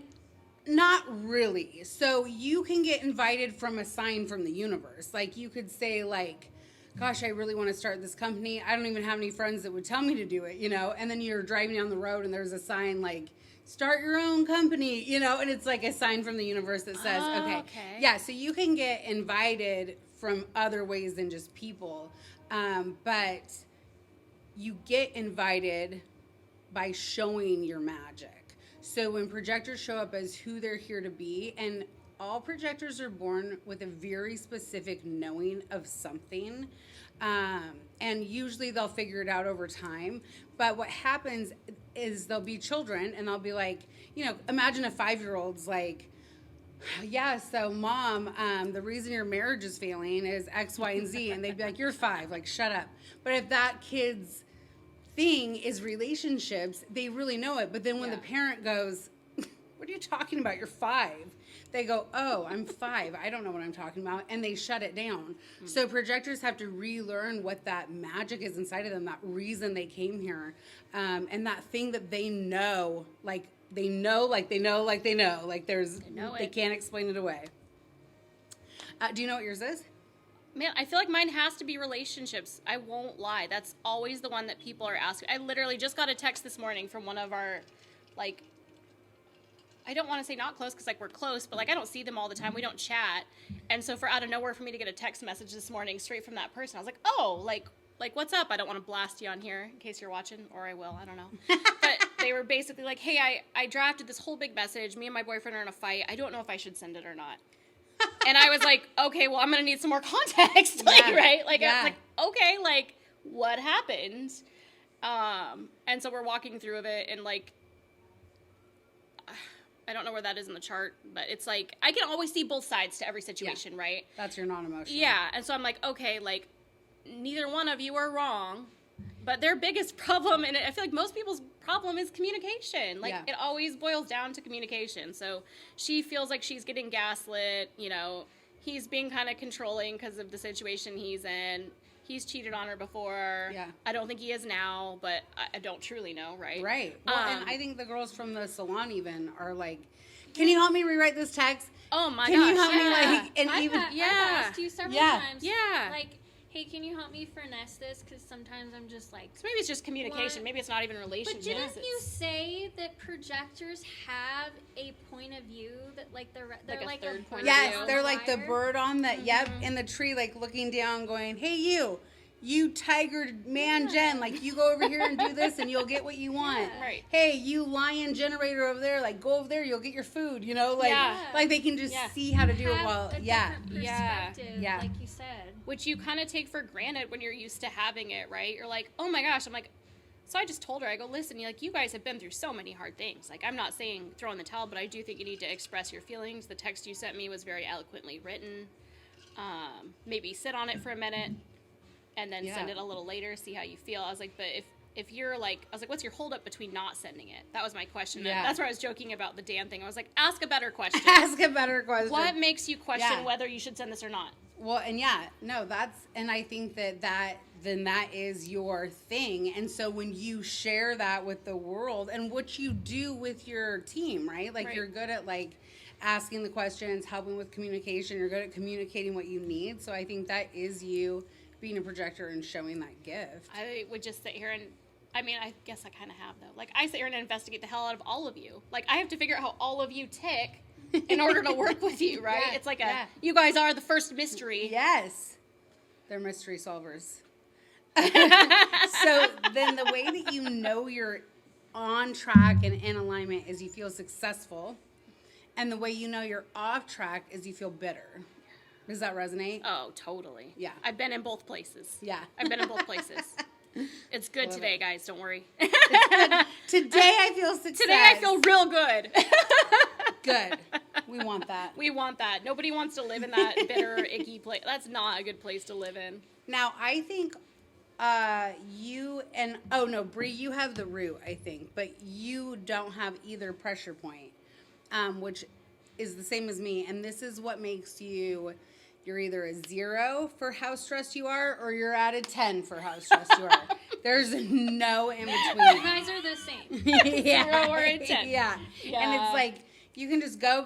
not really. So you can get invited from a sign from the universe. Like you could say like, gosh, I really want to start this company. I don't even have any friends that would tell me to do it, you know? And then you're driving down the road and there's a sign like, start your own company, you know? And it's like a sign from the universe that says, okay. Yeah, so you can get invited from other ways than just people. But you get invited by showing your magic. So when projectors show up as who they're here to be, and all projectors are born with a very specific knowing of something, and usually they'll figure it out over time. But what happens is they'll be children, and they'll be like, you know, imagine a 5-year-old's like, yeah, so mom, the reason your marriage is failing is X, Y, and Z. And they'd be like, you're 5, like, shut up. But if that kid's thing is relationships, they really know it. But then when the parent goes, what are you talking about? You're 5. They go, oh, I'm 5. I don't know what I'm talking about. And they shut it down. So projectors have to relearn what that magic is inside of them, that reason they came here, and that thing that they know, like they know, like they know, like they know. Like they can't explain it away. Do you know what yours is? Man, I feel like mine has to be relationships. I won't lie. That's always the one that people are asking. I literally just got a text this morning from one of our, like, I don't want to say not close because, like, we're close, but, like, I don't see them all the time. We don't chat. And so for out of nowhere for me to get a text message this morning straight from that person, I was like, oh, like what's up? I don't want to blast you on here in case you're watching, or I will. I don't know. But they were basically like, hey, I drafted this whole big message. Me and my boyfriend are in a fight. I don't know if I should send it or not. And I was like, okay, well, I'm going to need some more context, like, right? Like, I was like, okay, like, what happened? And so we're walking through of it, and, like, I don't know where that is in the chart, but it's like, I can always see both sides to every situation, right? That's your non-emotional. Yeah, and so I'm like, okay, like, neither one of you are wrong, but their biggest problem, and I feel like most people's problem is communication. Like, it always boils down to communication. So she feels like she's getting gaslit, you know, he's being kind of controlling because of the situation he's in. He's cheated on her before. Yeah. I don't think he is now, but I don't truly know, right? Right. Well, and I think the girls from the salon even are like, can you help me rewrite this text? Oh my gosh. Can you help me like, and I've even I've asked you several times. Yeah. Like, hey, can you help me finesse this? Because sometimes I'm just like... So maybe it's just communication. What? Maybe it's not even relationships. But didn't you say that projectors have a point of view that, like, they're like a third point of view? Yes, they're like the bird on the, in the tree, like, looking down, going, hey, you tiger man Jen, like, you go over here and do this and you'll get what you want. Yeah. Right. Hey, you lion generator over there, like, go over there, you'll get your food, you know? Like, like they can just see how to do it well. Yeah. Like you said. Which you kind of take for granted when you're used to having it, right? You're like, oh my gosh. I'm like, so I just told her, I go, listen, like, you guys have been through so many hard things. Like, I'm not saying throw in the towel, but I do think you need to express your feelings. The text you sent me was very eloquently written. Maybe sit on it for a minute and then send it a little later, see how you feel. I was like, but if you're like, I was like, what's your holdup between not sending it? That was my question. Yeah. That's where I was joking about the Dan thing. I was like, ask a better question. Ask a better question. What makes you question whether you should send this or not? Well, and and I think that then that is your thing. And so when you share that with the world and what you do with your team, right? Like you're good at like asking the questions, helping with communication, you're good at communicating what you need. So I think that is you being a projector and showing that gift. I would just sit here and, I mean, I guess I kind of have, though. Like, I sit here and investigate the hell out of all of you. Like, I have to figure out how all of you tick in order to work with you, right? Yeah, it's like you guys are the first mystery. Yes. They're mystery solvers. So then the way that you know you're on track and in alignment is you feel successful. And the way you know you're off track is you feel bitter. Does that resonate? Oh, totally. Yeah. I've been in both places. Yeah. I've been in both places. It's good today, guys. Don't worry. Today I feel success. Today I feel real good. Good. We want that. We want that. Nobody wants to live in that bitter, icky place. That's not a good place to live in. Now, I think you and, Bri, you have the root, I think, but you don't have either pressure point, which is the same as me. And this is what makes you're either a 0 for how stressed you are, or you're at a 10 for how stressed you are. There's no in between. You guys are the same. Yeah. 0 or a 10. Yeah. And it's like, you can just go,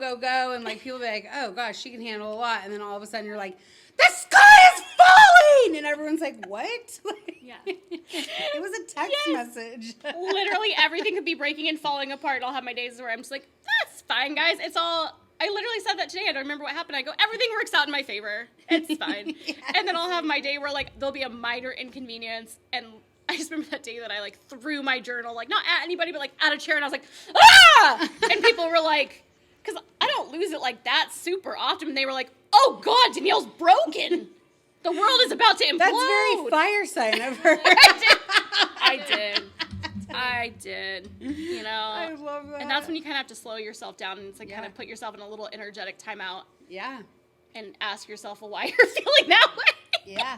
and like people be like, oh gosh, she can handle a lot. And then all of a sudden you're like, the sky is falling! And everyone's like, what? Yeah. It was a text message. Literally everything could be breaking and falling apart. I'll have my days where I'm just like, that's fine, guys. It's all... I literally said that today. I don't remember what happened. I go, everything works out in my favor. It's fine. Yes. And then I'll have my day where, like, there'll be a minor inconvenience. And I just remember that day that I, like, threw my journal, like, not at anybody, but, like, at a chair. And I was like, ah! And people were like, because I don't lose it like that super often. And they were like, oh, God, Danielle's broken. The world is about to implode. That's very fire sign of her. I did. You know. I love that. And that's when you kind of have to slow yourself down and it's like kind of put yourself in a little energetic timeout. Yeah. And ask yourself, well, why you're feeling that way. Yeah.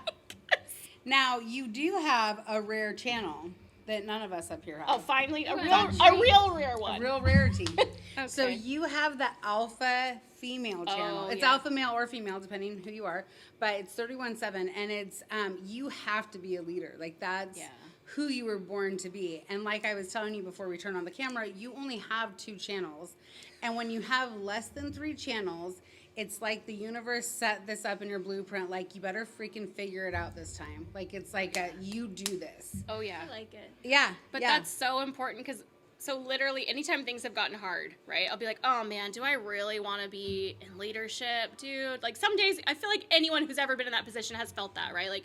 Now, you do have a rare channel that none of us up here have. Oh, finally, a real rare one. A real rarity. Okay. So you have the alpha female channel. It's alpha male or female, depending who you are. But it's 31/7, and it's you have to be a leader. Like that's who you were born to be. And like I was telling you before we turned on the camera, you only have 2 channels. And when you have less than 3 channels, it's like the universe set this up in your blueprint. Like, you better freaking figure it out this time. Like, it's like you do this. Oh, yeah. I like it. Yeah. But that's so important because, so literally, anytime things have gotten hard, right, I'll be like, oh, man, do I really want to be in leadership, dude? Like, some days, I feel like anyone who's ever been in that position has felt that, right? Like,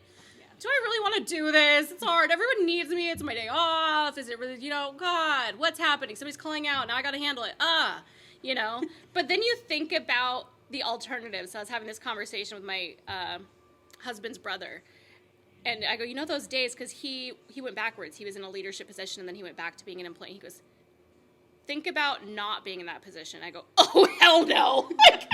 do I really want to do this? It's hard. Everyone needs me. It's my day off. Is it really, God, what's happening? Somebody's calling out. Now I got to handle it. But then you think about the alternatives. So I was having this conversation with my husband's brother. And I go, those days, because he went backwards. He was in a leadership position, and then he went back to being an employee. He goes, think about not being in that position. I go, oh, hell no. Like,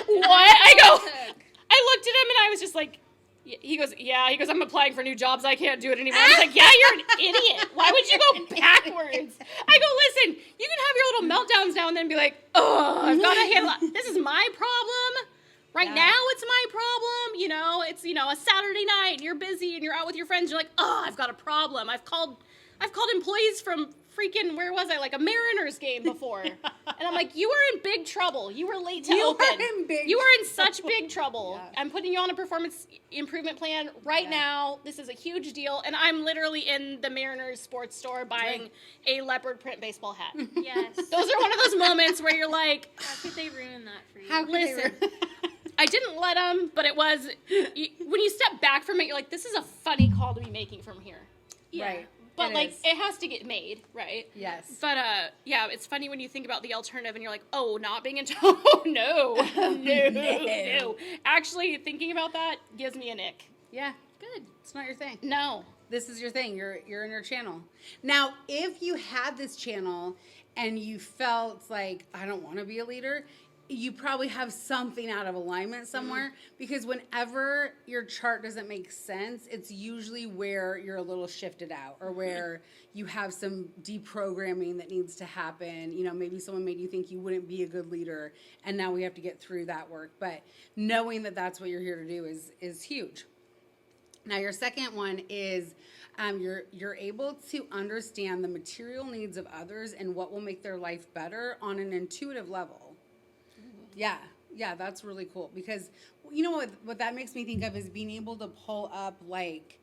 what? I looked at him, and I was just like, he goes, I'm applying for new jobs. I can't do it anymore. I was like, yeah, you're an idiot. Why would you go backwards? I go, listen, you can have your little meltdowns now and then be like, oh, I've got to handle it. This is my problem. Right now it's my problem. It's, a Saturday night and you're busy and you're out with your friends. You're like, oh, I've got a problem. I've called employees from freaking, where was I? Like a Mariners game before. And I'm like, you are in big trouble. You were late to open. You are in such big trouble. Yeah. I'm putting you on a performance improvement plan right now. This is a huge deal. And I'm literally in the Mariners sports store buying a leopard print baseball hat. Yes. Those are one of those moments where you're like, how could they ruin that for you? Listen, I didn't let them, but it was, when you step back from it, you're like, this is a funny call to be making from here. Yeah. Right. But, it has to get made, right? Yes. But, it's funny when you think about the alternative and you're like, oh, not being in oh, no. Actually, thinking about that gives me an ick. Yeah. Good. It's not your thing. No. This is your thing. You're in your channel. Now, if you had this channel and you felt like, I don't want to be a leader, you probably have something out of alignment somewhere, because whenever your chart doesn't make sense, it's usually where you're a little shifted out, or where you have some deprogramming that needs to happen. Maybe someone made you think you wouldn't be a good leader, and now we have to get through that work. But knowing that that's what you're here to do is huge. Now, your second one is you're able to understand the material needs of others and what will make their life better on an intuitive level. Yeah, that's really cool because you know what that makes me think of is being able to pull up like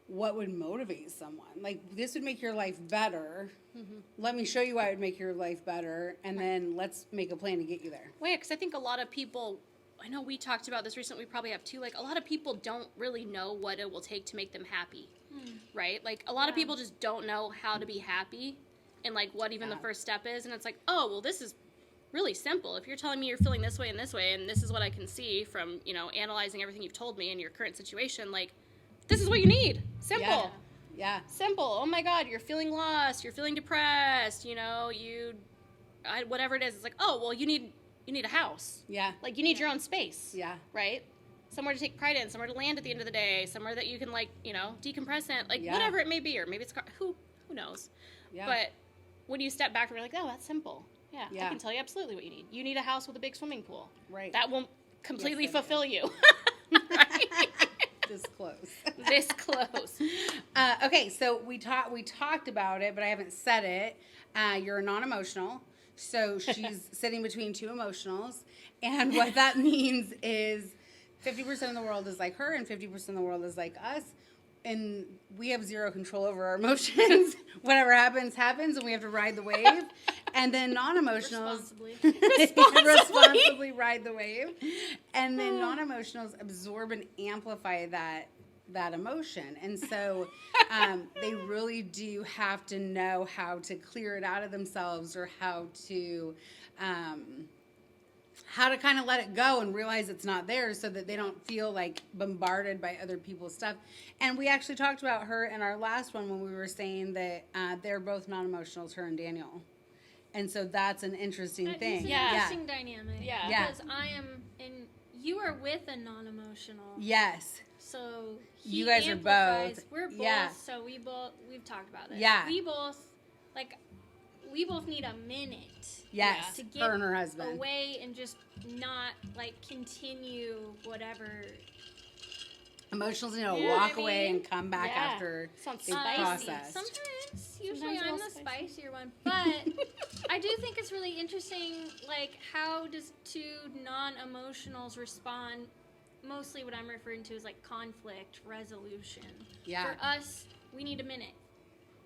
what would motivate someone. Like this would make your life better. Let me show you why it would make your life better, and then let's make a plan to get you there. Well, yeah, because I think a lot of people, I know we talked about this recently, we probably have too, like a lot of people don't really know what it will take to make them happy, right? Like a lot of people just don't know how to be happy and like what even the first step is, and it's like, oh, well, this is really simple. If you're telling me you're feeling this way, and this is what I can see from, you know, analyzing everything you've told me in your current situation, like, this is what you need. Simple. Yeah. Simple. Oh my God, you're feeling lost, you're feeling depressed, you know, whatever it is, it's like, oh, well, you need a house. Yeah. Like, you need your own space. Yeah. Right? Somewhere to take pride in, somewhere to land at the end of the day, somewhere that you can, like, you know, decompress in, like, whatever it may be, or maybe it's, who knows? Yeah. But when you step back from it, you're like, oh, that's simple. Yeah, Yeah. I can tell you absolutely what you need. You need a house with a big swimming pool. Right. That won't completely fulfill you. Right? This close. This close. Okay, so we talked about it, but I haven't said it. You're a non-emotional, so she's sitting between two emotionals, and what that means is 50% of the world is like her, and 50% of the world is like us, and we have zero control over our emotions. Whatever happens, and we have to ride the wave. And then non-emotionals responsibly ride the wave. And then non-emotionals absorb and amplify that emotion. And so they really do have to know how to clear it out of themselves, or how to kind of let it go and realize it's not theirs, so that they don't feel like bombarded by other people's stuff. And we actually talked about her in our last one when we were saying that they're both non-emotionals, her and Danielle. And so that's an interesting thing. It's an interesting dynamic. Yeah. Because you are with a non-emotional. Yes. So you guys are amplifies. both. We're both. Yeah. So we've talked about this. Yeah. We both need a minute. Yes. To get her and her husband away and just not like continue whatever. Emotionals need to You know walk what I away mean? and come back after Sounds they spicy. process. Usually Sometimes a I'm little the spicy. spicier one, but I do think it's really interesting, like, how does two non-emotionals respond? Mostly what I'm referring to is, like, conflict resolution. Yeah. For us, we need a minute.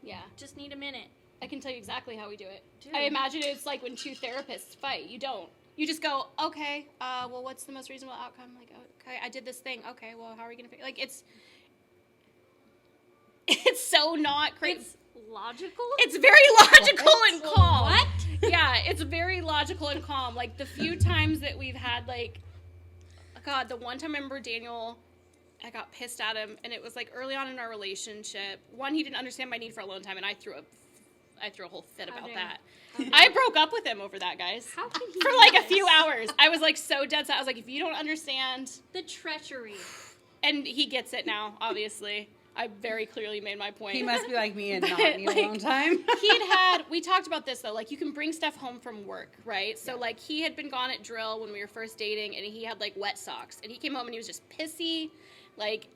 Yeah. Just need a minute. I can tell you exactly how we do it. Dude. I imagine it's like when two therapists fight. You don't. You just go, okay, well, what's the most reasonable outcome? Like, okay, I did this thing. Okay, well, how are we going to fix it? Like, it's so not crazy. It's logical? It's very logical and calm. What? Yeah, it's very logical and calm. Like, the few times that we've had, like, God, the one time I remember Daniel, I got pissed at him, and it was, like, early on in our relationship. One, he didn't understand my need for alone time, and I threw a whole fit about that. I broke up with him over that, guys. How can he For, do like, a this? few hours. I was, like, so dead set. I was like, if you don't understand... The treachery. And he gets it now, obviously. I very clearly made my point. He must be like me and not But, need like, a long time. we talked about this though, like you can bring stuff home from work, right? So like he had been gone at drill when we were first dating, and he had like wet socks, and he came home and he was just pissy, like,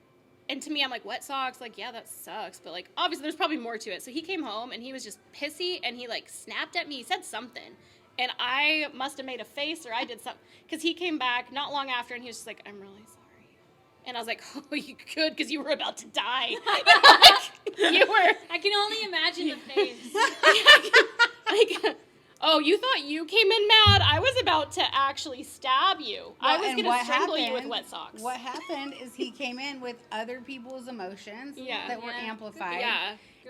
and to me I'm like, wet socks, like, yeah, that sucks, but like obviously there's probably more to it. So he came home and he was just pissy, and he like snapped at me, he said something, and I must have made a face, or I did something, because he came back not long after and he was just like, I'm really sorry. And I was like, oh, you could, because you were about to die. You were. I can only imagine the face. Like, oh, you thought you came in mad? I was about to actually stab you. I was going to strangle you with wet socks. What happened is he came in with other people's emotions that were amplified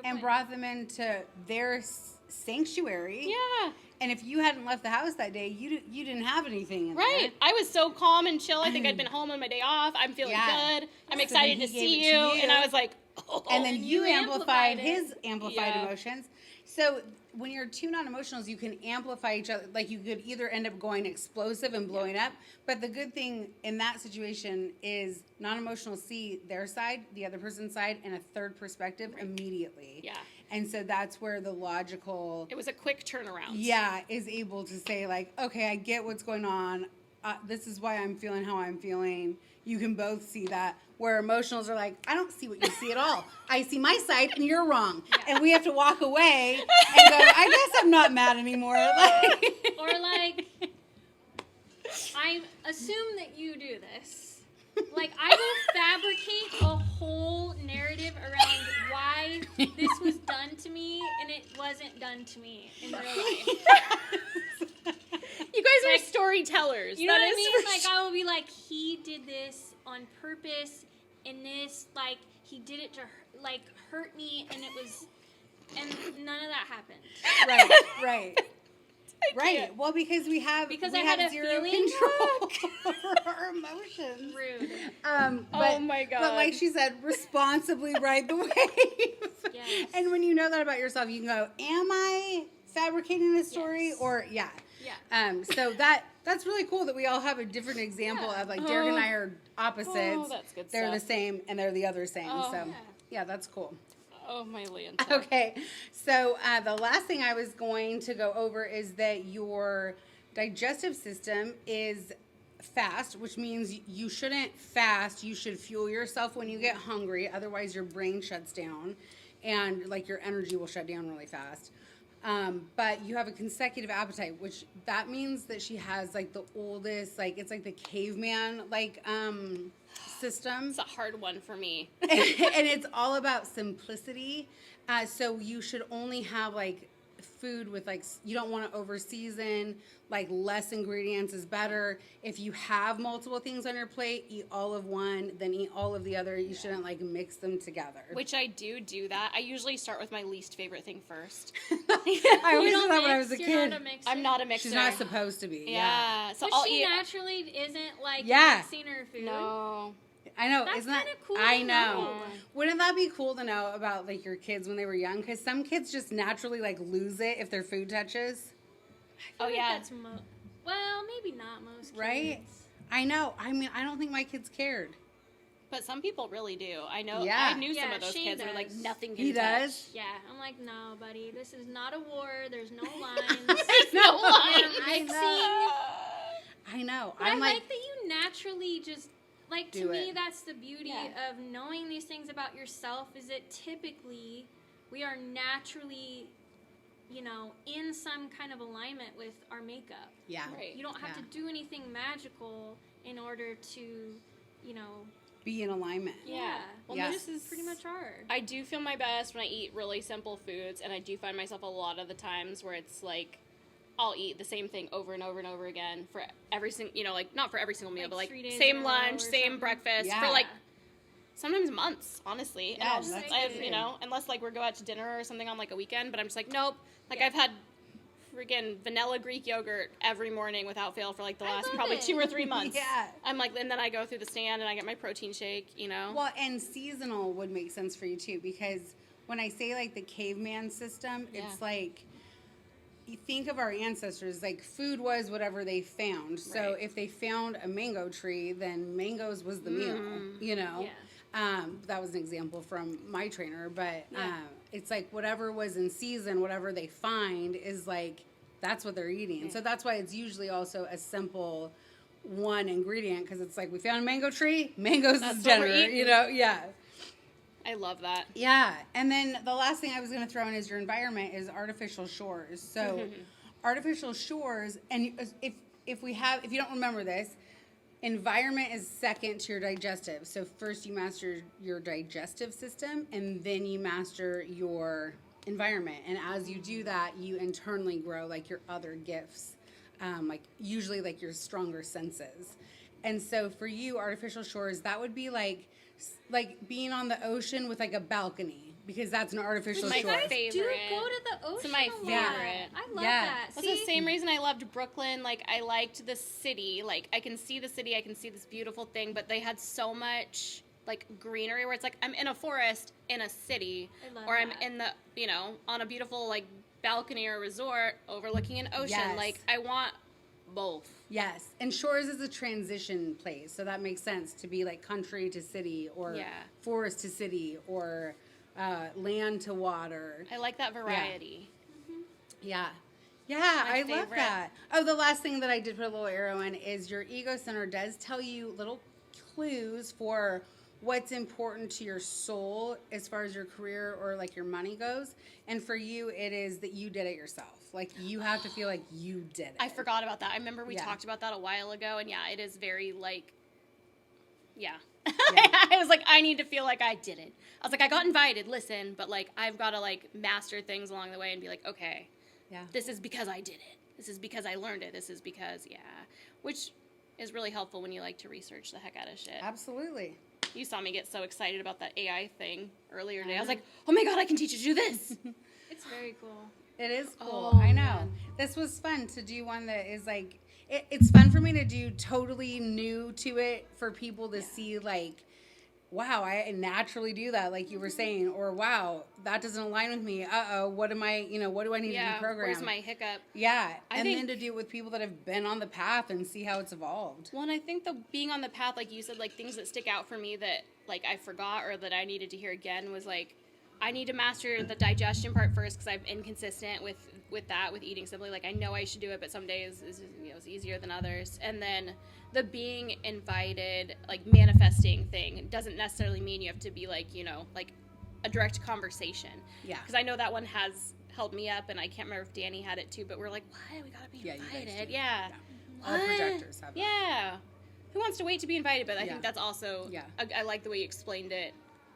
and brought them into their sanctuary. Yeah. And if you hadn't left the house that day, you didn't have anything in Right. there. I was so calm and chill. I think I'd been home on my day off. I'm feeling good. I'm excited to see you. And I was like, oh. And then you amplified amplified his amplified emotions. So when you're two non-emotionals, you can amplify each other. Like, you could either end up going explosive and blowing up. But the good thing in that situation is non-emotionals see their side, the other person's side, and a third perspective immediately. Yeah. And so that's where the logical... It was a quick turnaround. Yeah, is able to say, like, okay, I get what's going on. This is why I'm feeling how I'm feeling. You can both see that. where emotionals are like, I don't see what you see at all. I see my side and you're wrong. And we have to walk away and go, I guess I'm not mad anymore. Like, Or like, I assume that you do this. Like, I will fabricate a whole narrative around why this was done to me, and it wasn't done to me in real life. You guys are Like, storytellers. You know That what I is mean? for Like, sure. I will be like, he did this on purpose, and this, like, he did it to, like, hurt me, and it was, and none of that happened. right. Right. Well, because we have Because we I had have a zero feeling. control over our emotions. Rude. But, Oh my God. But like she said, responsibly ride the wave. Yes. And when you know that about yourself, you can go, am I fabricating this story? Yes. Or yeah. So that's really cool that we all have a different example of like Derek and I are opposites. Oh, that's good They're the stuff. same and they're the other same. Oh. So yeah, that's cool. Oh, my Lanta. Okay, so the last thing I was going to go over is that your digestive system is fast, which means you shouldn't fast. You should fuel yourself when you get hungry. Otherwise, your brain shuts down and like your energy will shut down really fast. But you have a consecutive appetite, which that means that she has like the oldest, like it's like the caveman like system. It's a hard one for me. And it's all about simplicity. So you should only have like food with like, you don't want to over season, like less ingredients is better. If you have multiple things on your plate, eat all of one, then eat all of the other. You shouldn't like mix them together. Which I do that. I usually start with my least favorite thing first. I always You did don't that when I mix, was a you're kid. Not a mixer. I'm not a mixer. She's not supposed to be. Yeah. So But I'll she eat. naturally isn't like Yeah. mixing her food. No. I know. That's Isn't that kinda cool I to know. know. Wouldn't that be cool to know about like your kids when they were young? Because some kids just naturally like lose it if their food touches. Oh, Like, yeah. That's well, maybe not most kids. Right? I know. I mean, I don't think my kids cared. But some people really do. I know. Yeah. I knew some Yeah, of those Shane kids were like, does. nothing can He touch. does? Yeah, I'm like, no, buddy, this is not a war. There's no lines. No I'm lines. mixing. I know. But I'm I like, like that you naturally just like to Do me it. that's the beauty Yeah. of knowing these things about yourself is that typically we are naturally, you know, in some kind of alignment with our makeup. yeah. Right. You don't have to do anything magical in order to, you know, Be in alignment. Yeah. Well, Yeah. this is pretty much are. I do feel my best when I eat really simple foods, and I do find myself a lot of the times where it's like I'll eat the same thing over and over and over again for every single, you know, like not for every single meal, Like but like 3 days in same a row lunch, or same something. breakfast Yeah. for like sometimes months, honestly. And Yeah, I'll just, that's I've, good. you know, unless like we go out to dinner or something on like a weekend, but I'm just like, nope. Like Yeah. I've had freaking vanilla Greek yogurt every morning without fail for like the I last love probably it. 2 or 3 months. Yeah. I'm like, and then I go through the stand and I get my protein shake, you know. Well, and seasonal would make sense for you too, because when I say like the caveman system, Yeah. it's like you think of our ancestors, like food was whatever they found. So Right. if they found a mango tree, then mangoes was the meal, you know? That was an example from my trainer, but it's like whatever was in season, whatever they find is like, that's what they're eating. So that's why it's usually also a simple one ingredient, because it's like we found a mango tree, mangoes That's is what we're dinner, eating. you know? Yeah. I love that. Yeah, and then the last thing I was going to throw in is your environment is artificial shores. So, artificial shores, and if you don't remember this, environment is second to your digestive. So first you master your digestive system, and then you master your environment. And as you do that, you internally grow like your other gifts, like usually like your stronger senses. And so for you, artificial shores, that would be like being on the ocean with like a balcony, because that's an artificial My shore. You guys do favorite. go to the ocean my a lot. favorite. I love Yeah. that. That's See? the same reason I loved Brooklyn. Like, I liked the city. Like, I can see the city. I can see this beautiful thing. But they had so much, like, greenery where it's like I'm in a forest in a city. I love or I'm that. in the, you know, on a beautiful, like, balcony or resort overlooking an ocean. Yes. Like, I want both. Yes, and shores is a transition place, so that makes sense to be like country to city, or Yeah. forest to city, or land to water. I like that variety. Yeah. Yeah, My I love favorite. that. Oh, the last thing that I did put a little arrow in is your ego center does tell you little clues for what's important to your soul as far as your career or like your money goes. And for you, it is that you did it yourself. Like you have to feel like you did it. I forgot about that. I remember we talked about that a while ago, and yeah, it is very like, yeah. I was like, I need to feel like I did it. I was like, I got invited, listen, but like I've got to like master things along the way and be like, okay, this is because I did it. This is because I learned it. This is because, which is really helpful when you like to research the heck out of shit. Absolutely. You saw me get so excited about that AI thing earlier today. I was like, oh my God, I can teach you to do this. It's very cool. It is cool. Oh, I know. man. This was fun to do one that is like, it's fun for me to do totally new to it for people to see like, wow, I naturally do that, like you were saying, or wow, that doesn't align with me. What am I, what do I need to deprogram? Where's my hiccup? Yeah, I and think, then to do it with people that have been on the path and see how it's evolved. Well, and I think being on the path, like you said, like things that stick out for me that like I forgot or that I needed to hear again was like, I need to master the digestion part first because I'm inconsistent with eating simply. Like I know I should do it, but some days is easier than others. And then the being invited, like manifesting thing doesn't necessarily mean you have to be like, like a direct conversation. Yeah. Because I know that one has held me up, and I can't remember if Dani had it too, but we're like, what? We gotta be invited. Yeah. All projectors have that. Yeah. Who wants to wait to be invited? But I think that's also, I like the way you explained it.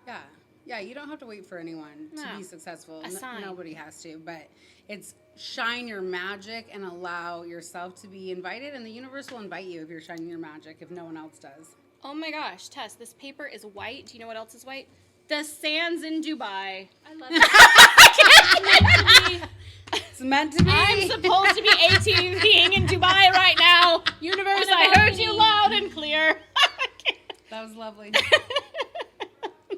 Yeah. Yeah, you don't have to wait for anyone to be successful. Nobody has to, but it's shine your magic and allow yourself to be invited, and the universe will invite you if you're shining your magic if no one else does. Oh my gosh, Tess, this paper is white. Do you know what else is white? The sands in Dubai. I love it. It's meant to be. I'm supposed to be 18 being in Dubai right now. Universe, I heard you loud and clear. That was lovely.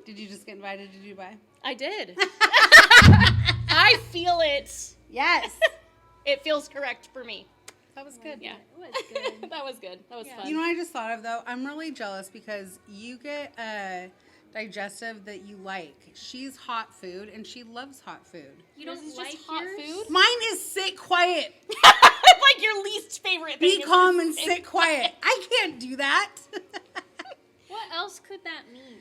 Did you just get invited to Dubai? I did. I feel it. Yes. It feels correct for me. That was good. Yeah, it was good. That was good. That was fun. You know what I just thought of, though? I'm really jealous because you get a digestive that you like. She's hot food, and she loves hot food. You don't Yours is like just hot yours? food? Mine is sit quiet. Like your least favorite thing. Be calm and sit quiet. I can't do that. What else could that mean?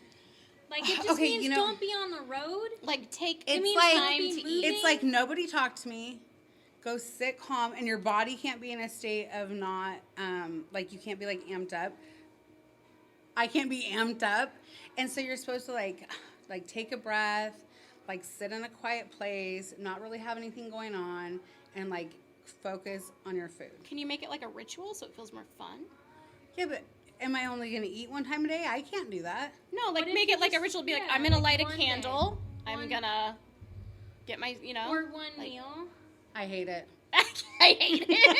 Like, it just means don't be on the road? Like, take it's means like, time to eat. It's like nobody talk to me. Go sit calm, and your body can't be in a state of not, like you can't be like amped up. I can't be amped up. And so you're supposed to like take a breath, like sit in a quiet place, not really have anything going on, and like focus on your food. Can you make it like a ritual so it feels more fun? Yeah, but am I only going to eat one time a day? I can't do that. No, like make it like a ritual. Be like, I'm going to light a candle. I'm going to get my, Or one meal. I hate it. I hate it.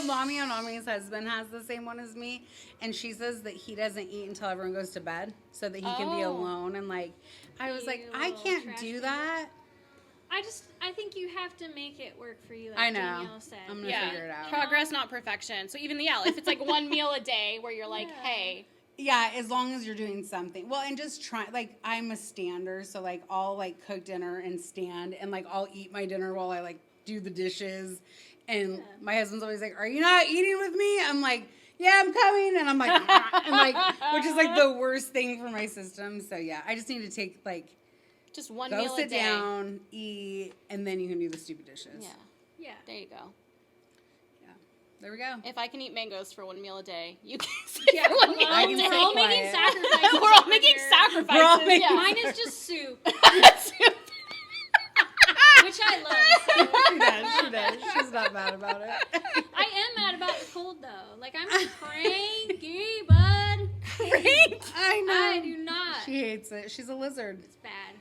Mommy and Mommy's husband has the same one as me, and she says that he doesn't eat until everyone goes to bed so that he can be alone. And like, I was like, I can't do that. I think you have to make it work for you, like I know. Danielle said. I'm going to figure it out. Progress, not perfection. So even if it's like one meal a day where you're like, hey. Yeah, as long as you're doing something. Well, and just try, like, I'm a stander, so, like, I'll, like, cook dinner and stand, and, like, I'll eat my dinner while I, like, do the dishes. And my husband's always like, are you not eating with me? I'm like, yeah, I'm coming. And I'm like, and, like, which is, like, the worst thing for my system. So, yeah, I just need to take, like, just one meal a day. Go sit down, eat, and then you can do the stupid dishes. Yeah. There you go. There we go. If I can eat mangoes for one meal a day, you can sit for one meal I a can day. sit We're all quiet. making sacrifices. We're all making sacrifices. We're all making Mine is just soup, Soup. which I love. She does. She's not mad about it. I am mad about the cold, though. Like, I'm cranky, bud. Cranky? I know. I do not. She hates it. She's a lizard. It's bad.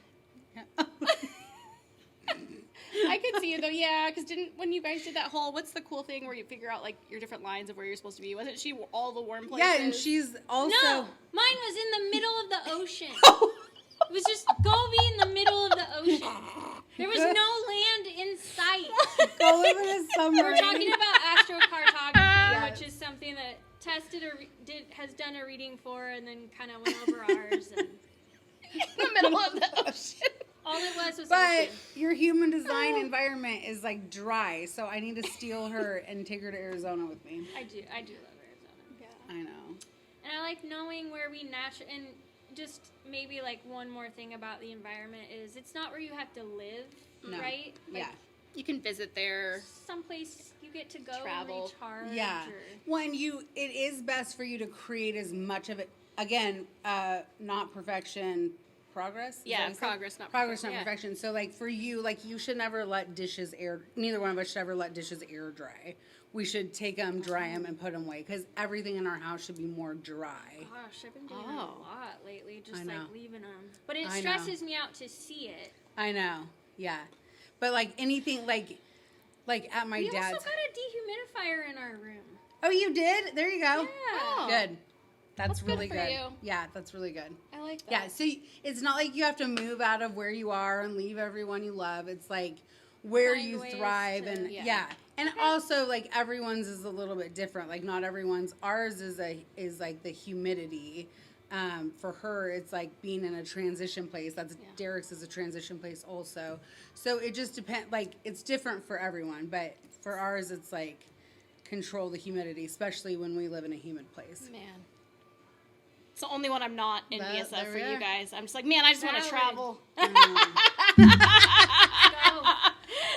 I could see it though, because when you guys did that whole, what's the cool thing where you figure out like your different lines of where you're supposed to be? Wasn't she all the warm places? Yeah, and she's also... No, mine was in the middle of the ocean. It was just, go be in the middle of the ocean. There was no land in sight. Go live in a submarine. We're talking about astrocartography, which is something that Tess has done a reading for, and then kind of went over ours. And in the middle of the ocean. all it was But ocean. your human design environment is like dry, so I need to steal her and take her to Arizona with me. I do love Arizona. I know. And And I like knowing where we naturally, and just maybe like one more thing about the environment is it's not where you have to live, No. right? Like, Yeah. You can visit there. someplace you get to go Travel. and recharge. Yeah. When it is best for you to create as much of it. Again, not perfection, progress. Is that Yeah, what you said? progress, not Progress, not Yeah. perfection. So, like for you, like you should never let dishes air. Neither one of us should ever let dishes air dry. We should take them, dry them, and put them away because everything in our house should be more dry. Gosh, I've been doing that Oh. a lot lately, just I know. like leaving them. But it I know. stresses me out to see it. I know. Yeah, but like anything, like at my We dad's. also got a dehumidifier in our room. Oh, you did? There you go. Yeah. Oh. Good. That's That's good really for good. you. Yeah, that's really good. I like that. Yeah, so it's not like you have to move out of where you are and leave everyone you love. It's like where Find you ways thrive to- and Yeah. yeah. And also like everyone's is a little bit different. Like not everyone's. Ours is like the humidity. For her, it's like being in a transition place. That's Derek's is a transition place also. So it just depends. Like it's different for everyone, but for ours, it's like control the humidity, especially when we live in a humid place. Man. It's the only one I'm not envious there of we for you are. guys. I'm just like, man, I just want to Valid. travel. Go.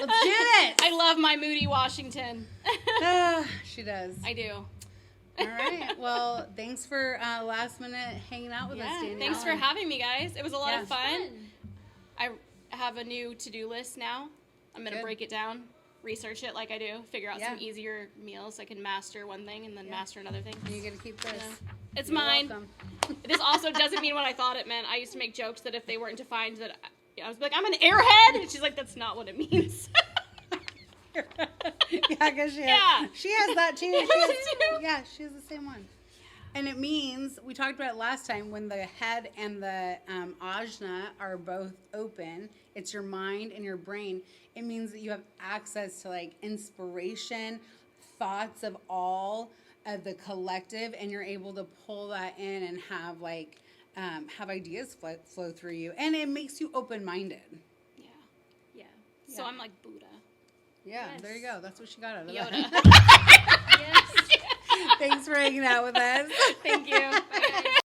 Let's do it. I love my moody Washington. She does. I do. All right. Well, thanks for last minute hanging out with us, Danielle. Thanks for having me, guys. It was a lot Yeah. of fun. I have a new to-do list now. I'm going to Good. break it down, research it like I do, figure out some Yeah. easier meals so I can master one thing and then master another thing. You get to keep this. It's You're mine. welcome. This also doesn't mean what I thought it meant. I used to make jokes that if they weren't defined, that I was like, I'm an airhead, and she's like, that's not what it means. Yeah, because Yeah. she has that too. She has too. Yeah, she has the same one. And it means, we talked about it last time, when the head and the ajna are both open, it's your mind and your brain. It means that you have access to like inspiration, thoughts of all of the collective, and you're able to pull that in and have like, have ideas flow through you. And it makes you open-minded. Yeah. Yeah. So I'm like Buddha. Yeah, Yes. there you go. That's what she got out of Yoda. that. Yes. Thanks for hanging out with us. Thank you. Bye, guys.